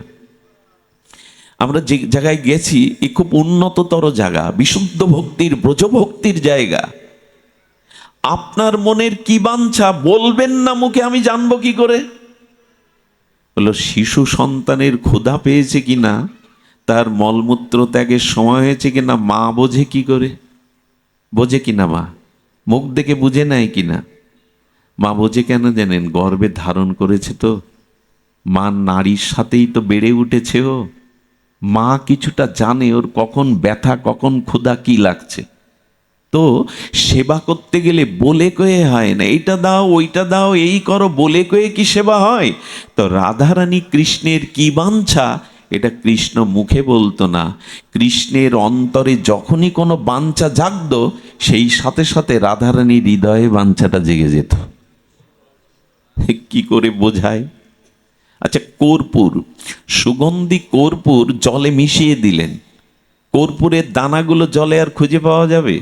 আমরা যে জায়গায় গেছি এ খুব উন্নততর জায়গা, বিশুদ্ধ ভক্তির ব্রজভক্তির জায়গা। আপনার মনের কি বাঞ্ছা বলবেন না মুখে, আমি জানবো কি করে? হলো শিশু সন্তানের ক্ষুধা পেয়েছে কিনা, তার মলমূত্র ত্যাগের সময় হয়েছে কিনা, মা বোঝে কি করে? বোঝে কিনা মা? মুখ দেখে বুঝে নেয় কিনা? মা বোঝে কেন জানেন? গর্ভে ধারণ করেছে তো, মা নারীর সাথেই তো বেড়ে উঠেছে ও। মা কিছুটা জানে ওর কখন ব্যথা, কখন ক্ষুধা কি লাগছে। তো সেবা করতে গেলে বলে কয়ে হয় না, এইটা দাও ওইটা দাও এই করো, বলে কয়ে কি সেবা হয়? তো রাধারানী কৃষ্ণের কি বাঞ্ছা এটা কৃষ্ণ মুখে বলতো না, কৃষ্ণের অন্তরে যখনই কোনো বাঞ্ছা জাগত সেই সাথে সাথে রাধারানীর হৃদয়ে বাঞ্ছাটা জেগে যেত। কি করে বোঝায়? আচ্ছা, কর্পূর, সুগন্ধি কর্পূর জলে মিশিয়ে দিলেন, কর্পূরের দানাগুলো জলে আর খুঁজে পাওয়া যাবে?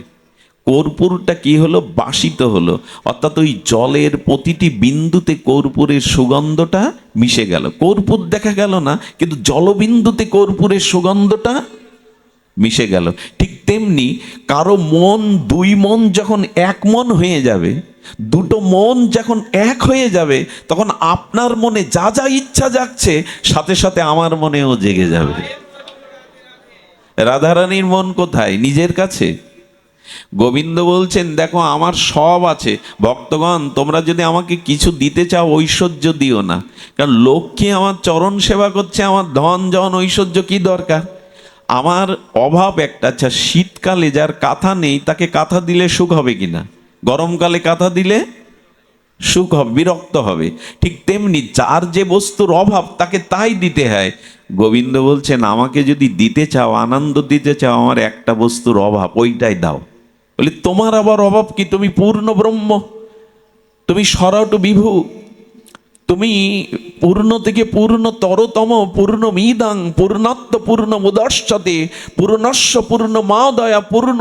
কর্পূরটা কি হলো? বাসিত হলো, অর্থাৎ ওই জলের প্রতিটি বিন্দুতে কর্পূরের সুগন্ধটা মিশে গেল। কর্পূর দেখা গেল না, কিন্তু জলবিন্দুতে কর্পূরের সুগন্ধটা মিশে গেল। ঠিক তেমনি কারো মন, দুই মন যখন এক মন হয়ে যাবে, দুটো মন যখন এক হয়ে যাবে, তখন আপনার মনে যা যা ইচ্ছা জাগছে সাথে সাথে আমার মনেও জেগে যাবে। রাধারানীর মন কোথায়? নিজের কাছে। গোবিন্দ বলছেন, দেখো আমার সব আছে, ভক্তগণ তোমরা যদি আমাকে কিছু দিতে চাও ঐশ্বর্য দিও না, কারণ লক্ষ্মী আমার চরণ সেবা করছে, আমার ধন জন ঐশ্বর্য কি দরকার? আমার অভাব একটা। আচ্ছা, শীতকালে যার কাঁথা নেই তাকে কাঁথা দিলে সুখ হবে কিনা? গরমকালে কাঁথা দিলে সুখ হবে, বিরক্ত হবে। ঠিক তেমনি যার যে বস্তুর অভাব তাকে তাই দিতে হয়। গোবিন্দ বলছেন, আমাকে যদি দিতে চাও, আনন্দ দিতে চাও, আমার একটা বস্তুর অভাব, ওইটাই দাও। বলি, তোমার আবার অভাব কি? তুমি পূর্ণ ব্রহ্ম, তুমি সরাট বিভু, তুমি পূর্ণ থেকে পূর্ণতরতম, পূর্ণমিদং পূর্ণত্ব পূর্ণ মুদশ্যতে পূর্ণস্য পূর্ণ মাদয়া পূর্ণ,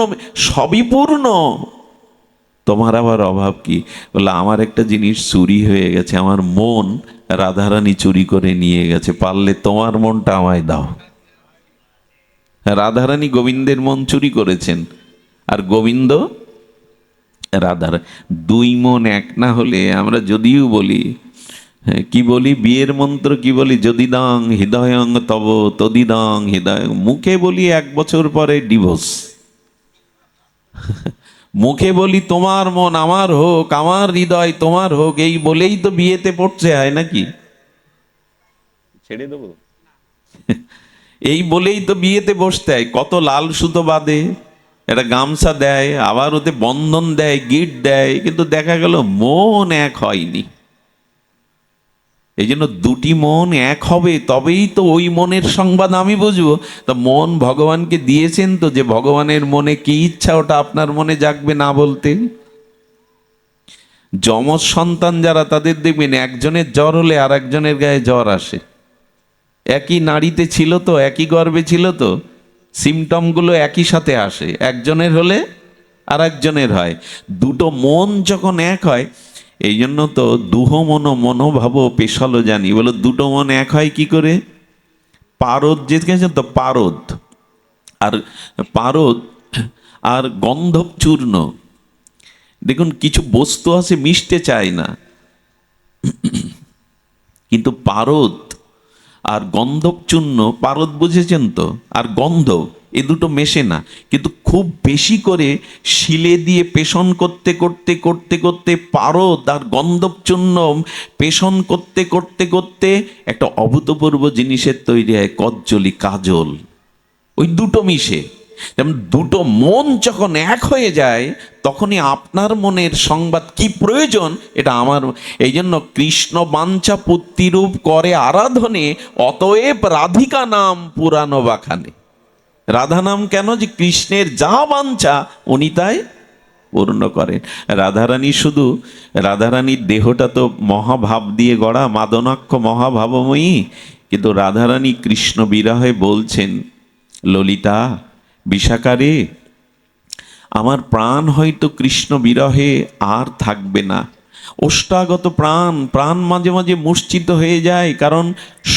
সবই পূর্ণ, তোমার আবার অভাব কি? বলে, আমার একটা জিনিস চুরি হয়ে গেছে, আমার মন রাধারানী চুরি করে নিয়ে গেছে, পারলে তোমার মনটা আমায় দাও। রাধারানী গোবিন্দের মন চুরি করেছেন, আর গোবিন্দ রাধার। দুই মন এক না হলে আমরা যদিও বলি, কি বলি, বিয়ের মন্ত্র কি বলি, যদি দং হৃদয়ং তব তদিদং হৃদয়, মুখে বলি 1 বছর পরে ডিভোর্স। মুখে বলি তোমার মন আমার হোক, আমার হৃদয় তোমার হোক, এই বলেই তো বিয়েতে পড়ছে, হয় নাকি? ছেড়ে দেবো? এই বলেই তো বিয়েতে বসতে হয়। কত লাল সুতো বাঁধে, একটা গামছা দেয়, আবার ওতে বন্ধন দেয়, গিট দেয়, কিন্তু দেখা গেল মন এক হয়নি। এই জন্য দুটি মন এক হবে, তবেই তো ওই মনের সংবাদ আমি বুঝবো। তা মন ভগবানকে দিয়েছেন তো, যে ভগবানের মনে কি ইচ্ছা ওটা আপনার মনে জাগবে না বলতে। যমজ সন্তান যারা, তাদের দেখবেন একজনের জ্বর হলে আর একজনের গায়ে জ্বর আসে। একই নাড়িতে ছিল তো, একই গর্ভে ছিল তো, সিমটমগুলো একই সাথে আসে, একজনের হলে আর একজনের হয়। দুটো মন যখন এক হয়, এই জন্য তো দুহ মন মনোভাব পেশালো জানি, বলো দুটো মন এক হয় কি করে? পারদ যে গেছেন তো, পারদ আর পারদ আর গন্ধব চূর্ণ, দেখুন কিছু বস্তু আছে মিশতে চায় না, কিন্তু পারদ আর গন্ধব চূর্ণ, পারদ বুঝেছেন তো, আর গন্ধ, এ দুটো মেশে না, কিন্তু খুব বেশি করে শিলে দিয়ে পেষণ করতে করতে করতে করতে পারদ আর গন্ধব চূর্ণ পেষণ করতে করতে করতে একটা অভূতপূর্ব জিনিসের তৈরি হয়, কজ্জলি, কাজল। ওই দুটো মিশে, যেমন দুটো মন যখন এক হয়ে যায়, তখনই আপনার মনের সংবাদ কি প্রয়োজন এটা আমার। এই জন্য কৃষ্ণ বাঞ্ছা পুত্তিরূপ করে আরাধনে, অতএব রাধিকা নাম পুরানো বাখানে। রাধা নাম কেন? যে কৃষ্ণের যা বাঞ্ছা উনি তাই পূর্ণ করেন। রাধারানী শুধু, রাধারানীর দেহটা তো মহাভাব দিয়ে গড়া, মাদনাক্ষ মহাভাবময়ী, কিন্তু রাধারানী কৃষ্ণ বিরহে বলছেন, ললিতা বিশাখারে, আমার প্রাণ হয়তো কৃষ্ণ বিরহে আর থাকবে না। ওষ্ঠাগত প্রাণ, প্রাণ মাঝে মাঝে মূর্ছিত হয়ে যায়, কারণ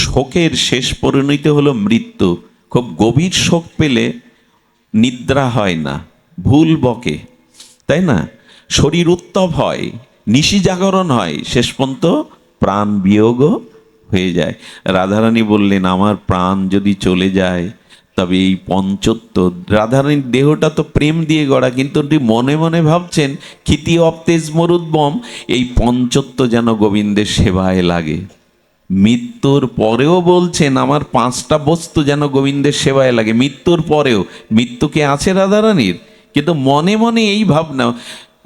শোকের শেষ পরিণতি হলো মৃত্যু। খুব গভীর শোক পেলে নিদ্রা হয় না, ভুল বকে, তাই না? শরীর উত্তপ হয়, নিশি জাগরণ হয়, শেষ পর্যন্ত প্রাণ বিয়োগ হয়ে যায়। রাধারানী বললেন, আমার প্রাণ যদি চলে যায় তবে এই পঞ্চত্ব, রাধারানীর দেহটা তো প্রেম দিয়ে গড়া, কিন্তু উনি মনে মনে ভাবছেন, ক্ষিতি অপ্তেজ মরুদ্বম, এই পঞ্চত্ব যেন গোবিন্দের সেবায় লাগে। মৃত্যুর পরেও বলছেন আমার 5টা বস্তু যেন গোবিন্দের সেবায় লাগে। মৃত্যুর পরেও, মৃত্যু কে আছে রাধারানীর, কিন্তু মনে মনে এই ভাবনা।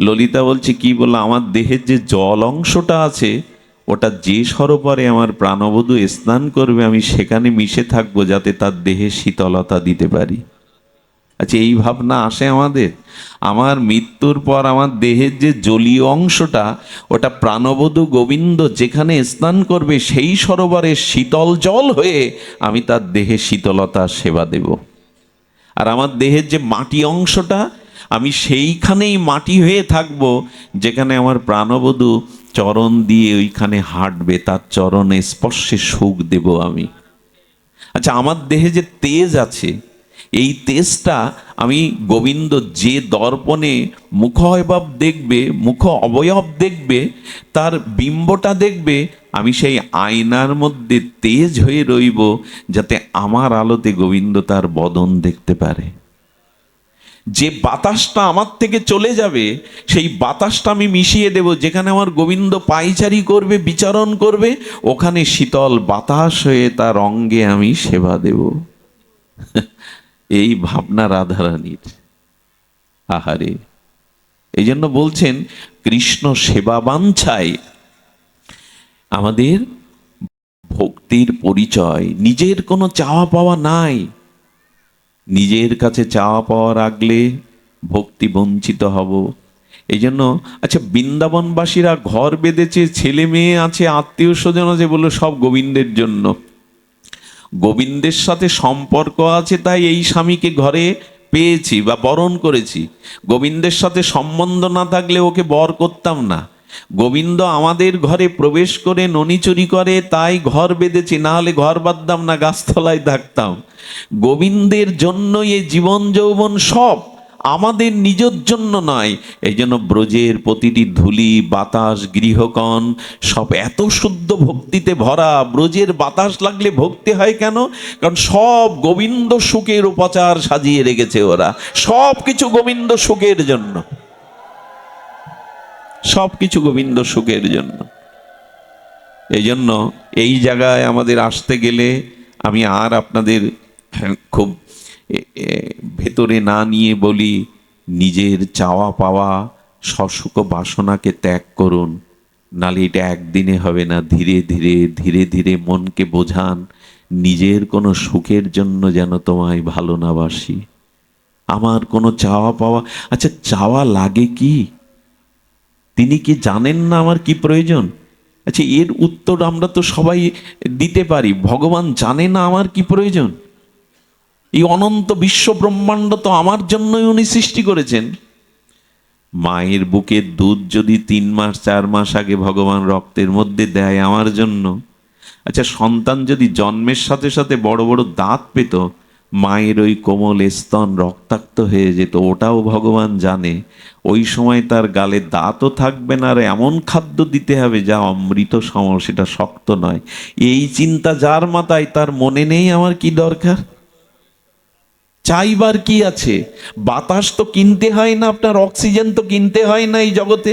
ললিতা বলছে কি বললো, আমার দেহের যে জল অংশটা আছে ওটা যে সরোবরে আমার প্রাণবধূ স্নান করবে আমি সেখানে মিশে থাকবো, যাতে তার দেহে শীতলতা দিতে পারি। আচ্ছা, এই ভাবনা আসে আমাদের? আমার মৃত্যুর পর আমার দেহের যে জলীয় অংশটা, ওটা প্রাণবধূ গোবিন্দ যেখানে স্নান করবে সেই সরোবরে শীতল জল হয়ে আমি তার দেহে শীতলতার সেবা দেব। আর আমার দেহের যে মাটি অংশটা, আমি সেইখানেই মাটি হয়ে থাকবো যেখানে আমার প্রাণবধূ চরণ দিয়ে ওইখানে হাঁটবে, তার চরণে স্পর্শে সুখ দেব আমি। আচ্ছা, আমার দেহে যে তেজ আছে, এই তেজটা আমি গোবিন্দ যে দর্পণে মুখ অবয়ব দেখবে, মুখ অবয়ব দেখবে, তার বিম্বটা দেখবে, আমি সেই আয়নার মধ্যে তেজ হয়ে রইব, যাতে আমার আলোতে গোবিন্দ তার বদন দেখতে পারে। যে বাতাসটা আমার থেকে চলে যাবে সেই বাতাসটা আমি মিশিয়ে দেব, যেখানে আমার গোবিন্দ পায়চারি করবে, বিচরণ করবে, ওখানে শীতল বাতাস হয়ে তার অঙ্গে আমি সেবা দেব। এই ভাবনা রাধারানীর। আহারে, এই জন্য বলছেন কৃষ্ণ সেবা বাঞ্ছায় আমাদের ভক্তির পরিচয়। নিজের কোনো চাওয়া পাওয়া নাই। নিজের কাছে চাওয়া পাওয়া রাখলে ভক্তি বঞ্চিত হব। এই জন্য আচ্ছা, বৃন্দাবনবাসীরা ঘর বেঁধেছে, ছেলে মেয়ে আছে, আত্মীয় স্বজন আছে, বললো সব গোবিন্দের জন্য। গোবিন্দের সাথে সম্পর্ক আছে তাই এই স্বামীকে ঘরে পেয়েছি বা বরণ করেছি। গোবিন্দের সাথে সম্বন্ধ না থাকলে ওকে বর করতাম না। গোবিন্দ আমাদের ঘরে প্রবেশ করে ননি চুরি করে তাই ঘর বেঁধেছি, না হলে ঘর বাঁধতাম না, গাছতলায় থাকতাম। গোবিন্দের জন্য এই জীবন যৌবন সব, আমাদের নিজের জন্য নয়। এই জন্য ব্রজের প্রতিটি ধূলি বাতাস গৃহকণ সব এত শুদ্ধ ভক্তিতে ভরা। ব্রজের বাতাস লাগলে ভক্তি হয় কেন? কারণ সব গোবিন্দ সুখের উপচার সাজিয়ে রেখেছে ওরা। সব কিছু গোবিন্দ সুখের জন্য, সব কিছু গোবিন্দ সুখের জন্য। এই জন্য এই জায়গায় আমাদের আসতে গেলে আমি আর আপনাদের খুব ভেতরে না নিয়ে বলি, নিজের চাওয়া পাওয়া সসুখ বাসনাকে ত্যাগ করুন, নালে এটা একদিনে হবে না। ধীরে ধীরে ধীরে ধীরে মনকে বোঝান, নিজের কোনো সুখের জন্য যেন তোমায় ভালো না বাসি। আমার কোনো চাওয়া পাওয়া, আচ্ছা চাওয়া লাগে কি? তিনি কি জানেন না আমার কি প্রয়োজন? আচ্ছা, এর উত্তর আমরা তো সবাই দিতে পারি। ভগবান জানে না আমার কি প্রয়োজন? এই অনন্ত বিশ্ব ব্রহ্মাণ্ড তো আমার জন্যই উনি সৃষ্টি করেছেন। মায়ের বুকের দুধ যদি 3 মাস 4 মাস আগে ভগবান রক্তের মধ্যে দেয় আমার জন্য, আচ্ছা সন্তান যদি জন্মের সাথে সাথে বড় বড় দাঁত পেত, মায়ের ওই কোমল স্তন রক্তাক্ত হয়ে যেত, ওটাও ভগবান জানে। ওই সময় তার গালে দাঁতও থাকবে না, আর এমন খাদ্য দিতে হবে যা অমৃত সম, সেটা শক্ত নয়। এই চিন্তা যার মাথায়, তার মনে নেই আমার কি দরকার, চাইবার কি আছে? বাতাস তো কিনতে হয় না আপনার, অক্সিজেন তো কিনতে হয় না এই জগতে।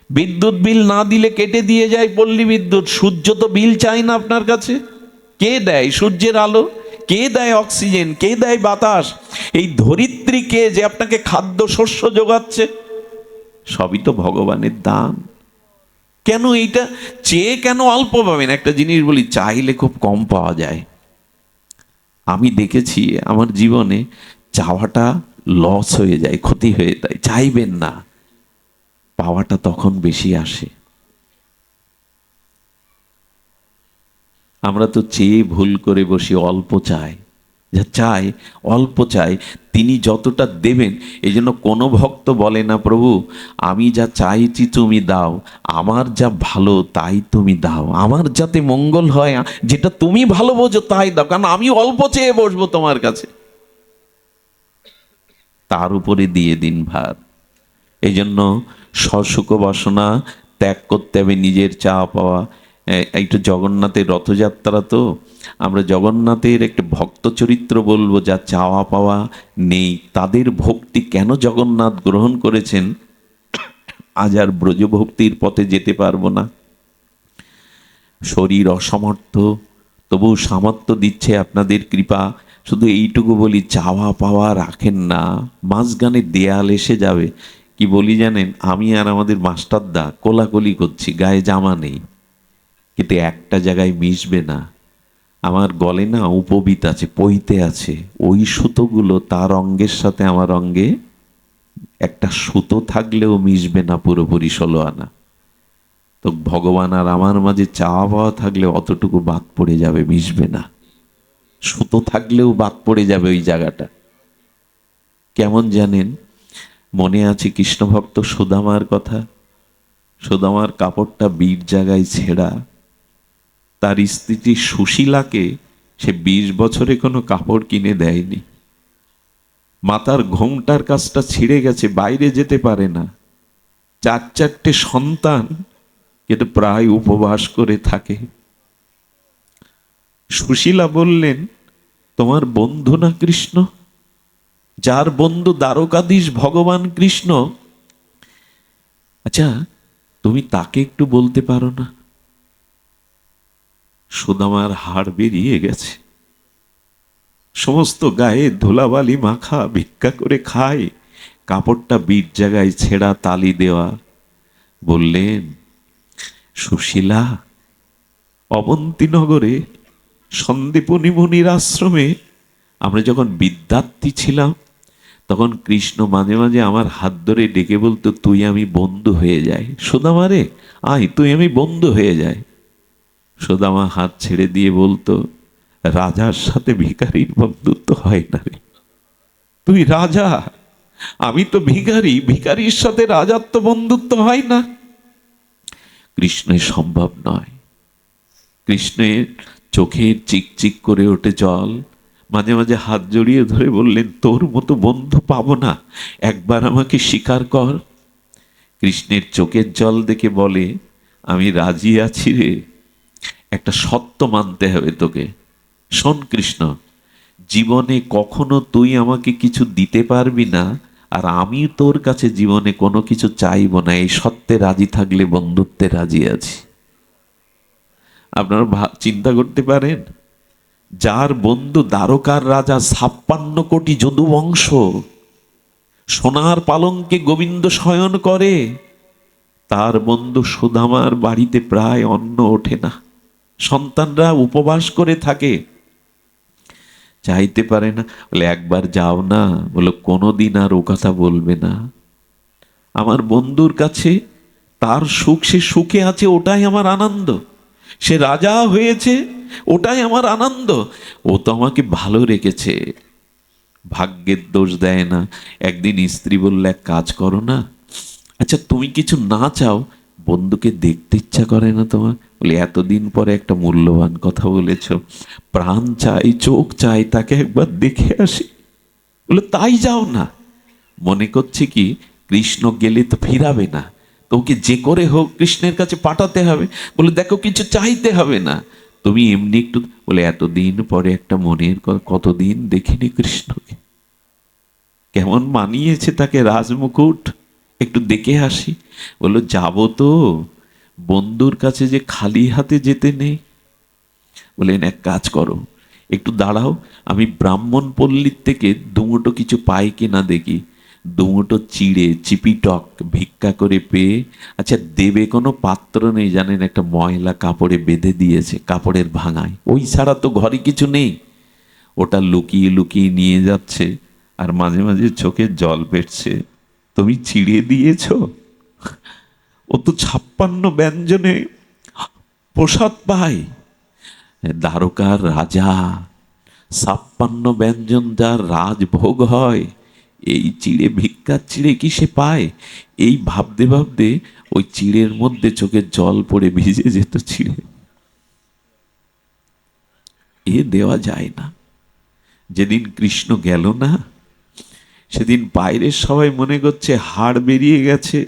বিদ্যুৎ বিল না দিলে কেটে দিয়ে যায় পল্লী বিদ্যুৎ। সূর্য তো বিল চাই না আপনার কাছে। কে দেয় সূর্যের আলো? কে দেয় অক্সিজেন? কে দেয় বাতাস? এই ধরিত্রীকে যে আপনাকে খাদ্য শস্য যোগাচ্ছে, সবই তো ভগবানের দান। কেন এইটা চেয়ে কেন অল্প পাবেন? একটা জিনিস বলি, চাইলে খুব কম পাওয়া যায়। আমি দেখেছি আমার জীবনে চাওয়াটা লস হয়ে যায়, ক্ষতি হয়ে যায়। চাইবেন না, পাওয়াটা তখন বেশি আসে। আমরা তো চেয়ে ভুল করে বসি, অল্প চাই। যা চাই অল্প চাই, তিনি যতটা দেবেন। এই জন্য কোনো ভক্ত বলে না, প্রভু আমি যা চাইছি তুমি দাও, আমার যা ভালো তাই তুমি দাও, আমার যাতে মঙ্গল হয়, যেটা তুমি ভালো বোঝো তাই দাও, কারণ আমি অল্প চেয়ে বসবো তোমার কাছে। তার উপরে দিয়ে দিন ভার। এই জন্য সসুখ বাসনা ত্যাগ করতে হবে, নিজের চাওয়া পাওয়া। একটু জগন্নাথের রথযাত্রা, তো আমরা জগন্নাথের একটা ভক্ত চরিত্র বলবো, যা চাওয়া পাওয়া নেই, তাদের ভক্তি কেন জগন্নাথ গ্রহণ করেছেন। আজ আর ব্রজভক্তির পথে যেতে পারবো না। শরীর অসমর্থ, তবু সামর্থ্য দিচ্ছে আপনাদের কৃপা। শুধু এইটুকু বলি, চাওয়া পাওয়া রাখেন না, মাঝখানে দেয়াল এসে যাবে। কি বলি জানেন, আমি আর আমাদের মাস্টারদা কোলাকুলি করছি, গায়ে জামা নেই, কিন্তু একটা জায়গায় মিশবে না। আমার গলে না উপবিত আছে, পইতে আছে, ওই সুতোগুলো তার অঙ্গের সাথে আমার অঙ্গে একটা সুতো থাকলেও মিশবে না পুরোপুরি 16 আনা। তো ভগবান আর আমার মাঝে চাওয়া পাওয়া থাকলে অতটুকু বাদ পড়ে যাবে, মিশবে না। সুতো থাকলেও বাদ পড়ে যাবে ওই জায়গাটা। কেমন জানেন, মনে আছে কৃষ্ণ ভক্ত সুদামার কথা। সুদামার কাপড়টা বীর জায়গায় ছেঁড়া, তার স্ত্রী সুশীলাকে সে 20 বছরে কোনো কাপড় কিনে দেয়নি। মাতার ঘোমটার কাজটা ছিঁড়ে গেছে, বাইরে যেতে পারে না, 4 সন্তান, কিন্তু প্রায় উপবাস করে থাকে। সুশীলা বললেন, তোমার বন্ধু না কৃষ্ণ, যার বন্ধু দ্বারকাধীশ ভগবান কৃষ্ণ, আচ্ছা তুমি তাকে একটু বলতে পারো না? সুদামার হাড় বেরিয়ে গেছে, সমস্ত গায়ে ধুলাবালি মাখা, ভিক্ষা করে খায়, কাপড়টা বীর জায়গায় ছেঁড়া, তালি দেওয়া। বললেন, সুশীলা, অবন্তীনগরে সন্দীপনী মুনির আশ্রমে আমরা যখন বিদ্যার্থী ছিলাম, তখন কৃষ্ণ মাঝে মাঝে আমার হাত ধরে ডেকে বলতো, তুই আমি বন্ধু হয়ে যাই। সুদামা রে, আয়, তুই আমি বন্ধু হয়ে যাই। সুদামা হাত ছেড়ে দিয়ে বলতো, রাজার সাথে ভিখারির বন্ধুত্ব হয় না রে, তুই রাজা, আমি তো ভিখারি, ভিখারির সাথে রাজার তো বন্ধুত্ব হয় না। কৃষ্ণের সম্ভব নয়। কৃষ্ণের চোখের চিকচিক করে ওঠে জল, মাঝে মাঝে হাত জড়িয়ে ধরে বললেন, তোর মতো বন্ধু পাবো না, একবার আমাকে স্বীকার কর। কৃষ্ণের চোখের জল দেখে বলে, আমি রাজি আছি রে, একটা সত্য মানতে হবে তোকে। শোন কৃষ্ণ, জীবনে কখনো তুই আমাকে কিছু দিতে পারবি না, আর আমি তোর কাছে জীবনে কোনো কিছু চাইব না, এই সত্যে রাজি থাকলে বন্ধুত্বে রাজি আছি। আপনারা চিন্তা করতে পারেন, যার বন্ধু দ্বারকার রাজা, 56 কোটি যদু বংশ, সোনার পালঙ্কে গোবিন্দ শয়ন করে, তার বন্ধু সুদামার বাড়িতে প্রায় অন্ন ওঠে না, সন্তানরা উপবাস করে থাকে, চাইতে পারে না। বলে, একবার যাও না। বলে, কোনোদিন আর ও কথা বলবে না। আমার বন্ধুর কাছে তার সুখ, সে সুখে আছে, ওটাই আমার আনন্দ। সে রাজা হয়েছে, ওটাই আমার আনন্দ। ও তো আমাকে ভালো রেখেছে, ভাগ্যের দোষ দেয় না। একদিন স্ত্রী বললে, এক কাজ করো না, আচ্ছা তুমি কিছু না চাও, বন্ধুকে দেখতে ইচ্ছা করে না তোমার? বলে, এতদিন পরে একটা মূল্যবান কথা বলেছ, প্রাণ চাই, চোখ চাই, তাকে একবার দেখে আসি। বলে, তাই যাও না। মনে করছে কি, কৃষ্ণ গেলে তো ফিরাবে না, তোকে যে করে হোক কৃষ্ণের কাছে পাঠাতে হবে। বলে, দেখো কিছু চাইতে হবে না, তুমি এমনি একটু। বলে, এতদিন পরে একটা মনের কথা, কতদিন দেখিনি কৃষ্ণকে, কেমন মানিয়েছে তাকে রাজমুকুট, একটু দেখে আসি। বললো, যাবো তো, বন্ধুর কাছে যে খালি হাতে যেতে নেই। বললেন, এক কাজ করো, একটু দাঁড়াও, আমি ব্রাহ্মণ পল্লীর থেকে দুমুটো কিছু পাই কিনা দেখি। দুমুটো চিড়ে চিপিটক ভিক্ষা করে পেয়ে, আচ্ছা দেবে কোনো পাত্র নেই জানেন, একটা ময়লা কাপড়ে বেঁধে দিয়েছে, কাপড়ের ভাঙায়, ওই ছাড়া তো ঘরে কিছু নেই। ওটা লুকিয়ে লুকিয়ে নিয়ে যাচ্ছে, আর মাঝে মাঝে চোখে জল পেটছে। তুমি চিড়ে দিয়েছ? ও তো 56 ব্যঞ্জনে প্রসাদ পায়, দ্বারকার রাজা, 56 ব্যঞ্জন যার রাজভোগ হয়, এই চিড়ে, ভিক্ষার চিড়ে কি সে পায়? এই ভাবতে ভাবতে ওই চিড়ের মধ্যে চোখের জল পড়ে ভিজে যেত চিড়ে। এ দেওয়া যায় না। যেদিন কৃষ্ণ গেল না, সেদিন বাইরের সবাই মনে করছে হাড় বেরিয়ে গেছে,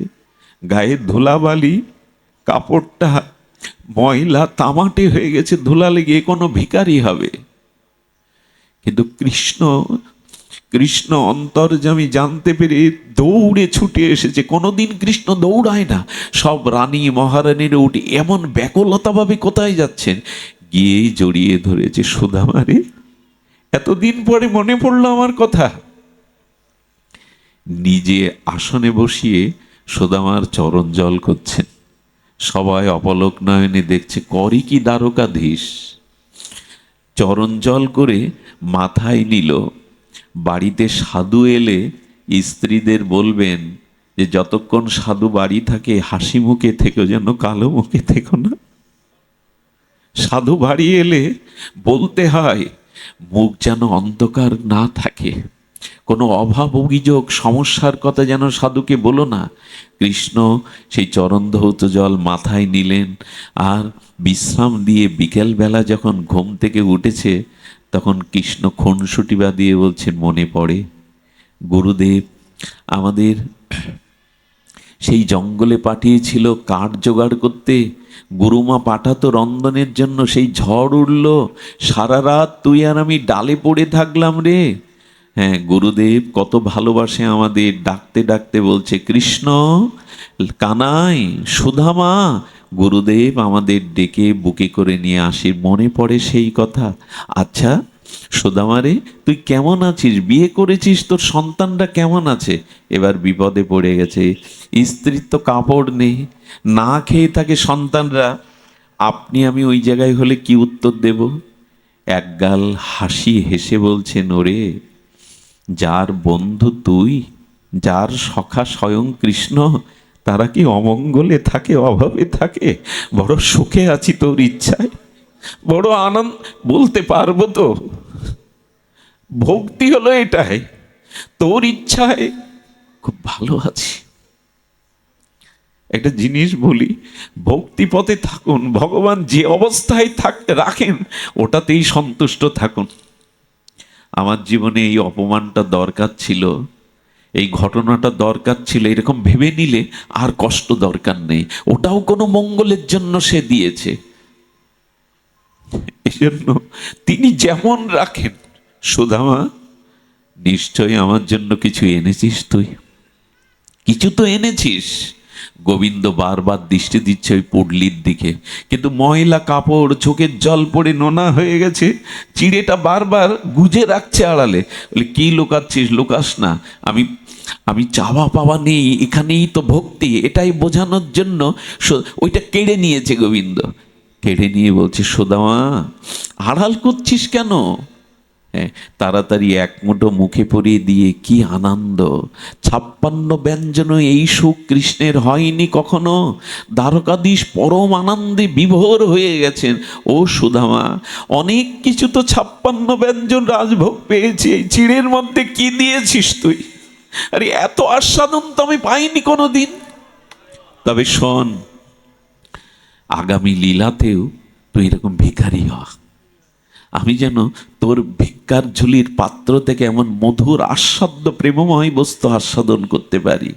গায়ে ধুলাবালি, কাপড়টা ময়লা তামাটে হয়ে গেছে, ধুলা লেগে কোনো ভিখারি হবে। কিন্তু কৃষ্ণ কৃষ্ণ অন্তর্যামী জানতে পেরে দৌড়ে ছুটে এসেছে। কোনোদিন কৃষ্ণ দৌড়ায় না, সব রানী মহারানীর উঠে এমন ব্যাকুলতাভাবে কোথায় যাচ্ছেন, গিয়েই জড়িয়ে ধরেছে। সুদামা রে, এতদিন পরে মনে পড়লো আমার কথা। নিজে আসনে বসিয়ে সুদামার চরণ জল করছেন। সবাই অপলক নয়নে দেখছে, করে কি দ্বারকাধীশ। চরণ জল করে মাথায় নিল। বাড়িতে সাধু এলে স্ত্রীদের বলবেন যে যতক্ষণ সাধু বাড়ি থাকে হাসি মুখে থেকো, যেন কালো মুখে থেকো না। সাধু বাড়ি এলে বলতে হয় মুখ যেন অন্ধকার না থাকে, কোনো অভাব অভিযোগ সমস্যার কথা যেন সাধুকে বলো না। কৃষ্ণ সেই চরণ ধৌত জল মাথায় নিলেন, আর বিশ্রাম দিয়ে বিকেলবেলা যখন ঘুম থেকে উঠেছে তখন কৃষ্ণ খুনসুটি বাঁধিয়ে বলছেন, মনে পড়ে গুরুদেব আমাদের সেই জঙ্গলে পাঠিয়েছিল কাঠ জোগাড় করতে, গুরুমা পাঠাতো রন্ধনের জন্য, সেই ঝড় উঠল, সারা রাত তুই আর আমি ডালে পড়ে থাকলাম রে। হ্যাঁ, গুরুদেব কত ভালোবাসে আমাদের, ডাকতে ডাকতে বলছে, কৃষ্ণ, কানাই, সুধামা। গুরুদেব আমাদের ডেকে বুকে করে নিয়ে আসি, মনে পড়ে সেই কথা। আচ্ছা সুদামা রে, তুই কেমন আছিস, বিয়ে করেছিস, তোর সন্তানরা কেমন আছে? এবার বিপদে পড়ে গেছে, স্ত্রীর তো কাপড় নেই, না খেয়ে থাকে সন্তানরা। আপনি আমি ওই জায়গায় হলে কি উত্তর দেব? একগাল হাসি হেসে বলছেন, ওরে, যার বন্ধু তুই, যার সখা স্বয়ং কৃষ্ণ, তারা কি অমঙ্গলে থাকে, অভাবে থাকে? বড় সুখে আছি তোর ইচ্ছায়, বড় আনন্দ, বলতে পারবো তো। ভক্তি হলো এটাই, তোর ইচ্ছায় খুব ভালো আছি। একটা জিনিস বলি, ভক্তি পথে থাকুন, ভগবান যে অবস্থায় থাকতে রাখেন ওটাতেই সন্তুষ্ট থাকুন। আমার জীবনে এই অপমানটা দরকার ছিল, এই ঘটনাটা দরকার ছিল, এরকম ভেবে নিলে আর কষ্ট দরকার নেই, ওটাও কোনো মঙ্গলের জন্য সে দিয়েছে। এই জন্য তিনি যেমন রাখেন। সুদামা, নিশ্চয়ই আমার জন্য কিছু এনেছিস, তুই কিছু তো এনেছিস। গোবিন্দ বারবার দৃষ্টি দিচ্ছে ওই পুডলির দিকে, কিন্তু ময়লা কাপড়, চোখের জল পড়ে নোনা হয়ে গেছে, চিড়েটা বারবার গুজে রাখছে আড়ালে। বলে, কি লুকাচ্ছিস? লুকাস না, আমি আমি চাওয়া পাওয়া নেই, এখানেই তো ভক্তি, এটাই বোঝানোর জন্য ওইটা কেড়ে নিয়েছে গোবিন্দ। কেড়ে নিয়ে বলছে, সুদামা আড়াল করছিস কেন? হ্যাঁ, তাড়াতাড়ি এক মুঠো মুখে পরিয়ে দিয়ে, কি আনন্দ, 56 ব্যঞ্জন এই সুখ কৃষ্ণের হয়নি কখনো। দ্বারকাধীশ পরম আনন্দে বিভোর হয়ে গেছেন। ও সুদামা, অনেক কিছু তো 56 ব্যঞ্জন রাজভোগ পেয়েছি, এই চিড়ের মধ্যে কি দিয়েছিস তুই? আরে এত আস্বাদন তো আমি পাইনি কোনোদিন। তবে শোন, আগামী লীলাতেও তুই এরকম ভিখারি হ, আমি যেন তোর ভিক্ষার ঝুলির পাত্র থেকে এমন মধুর আস্বাদ্য প্রেমময় বস্তু আস্বাদন করতে পারি।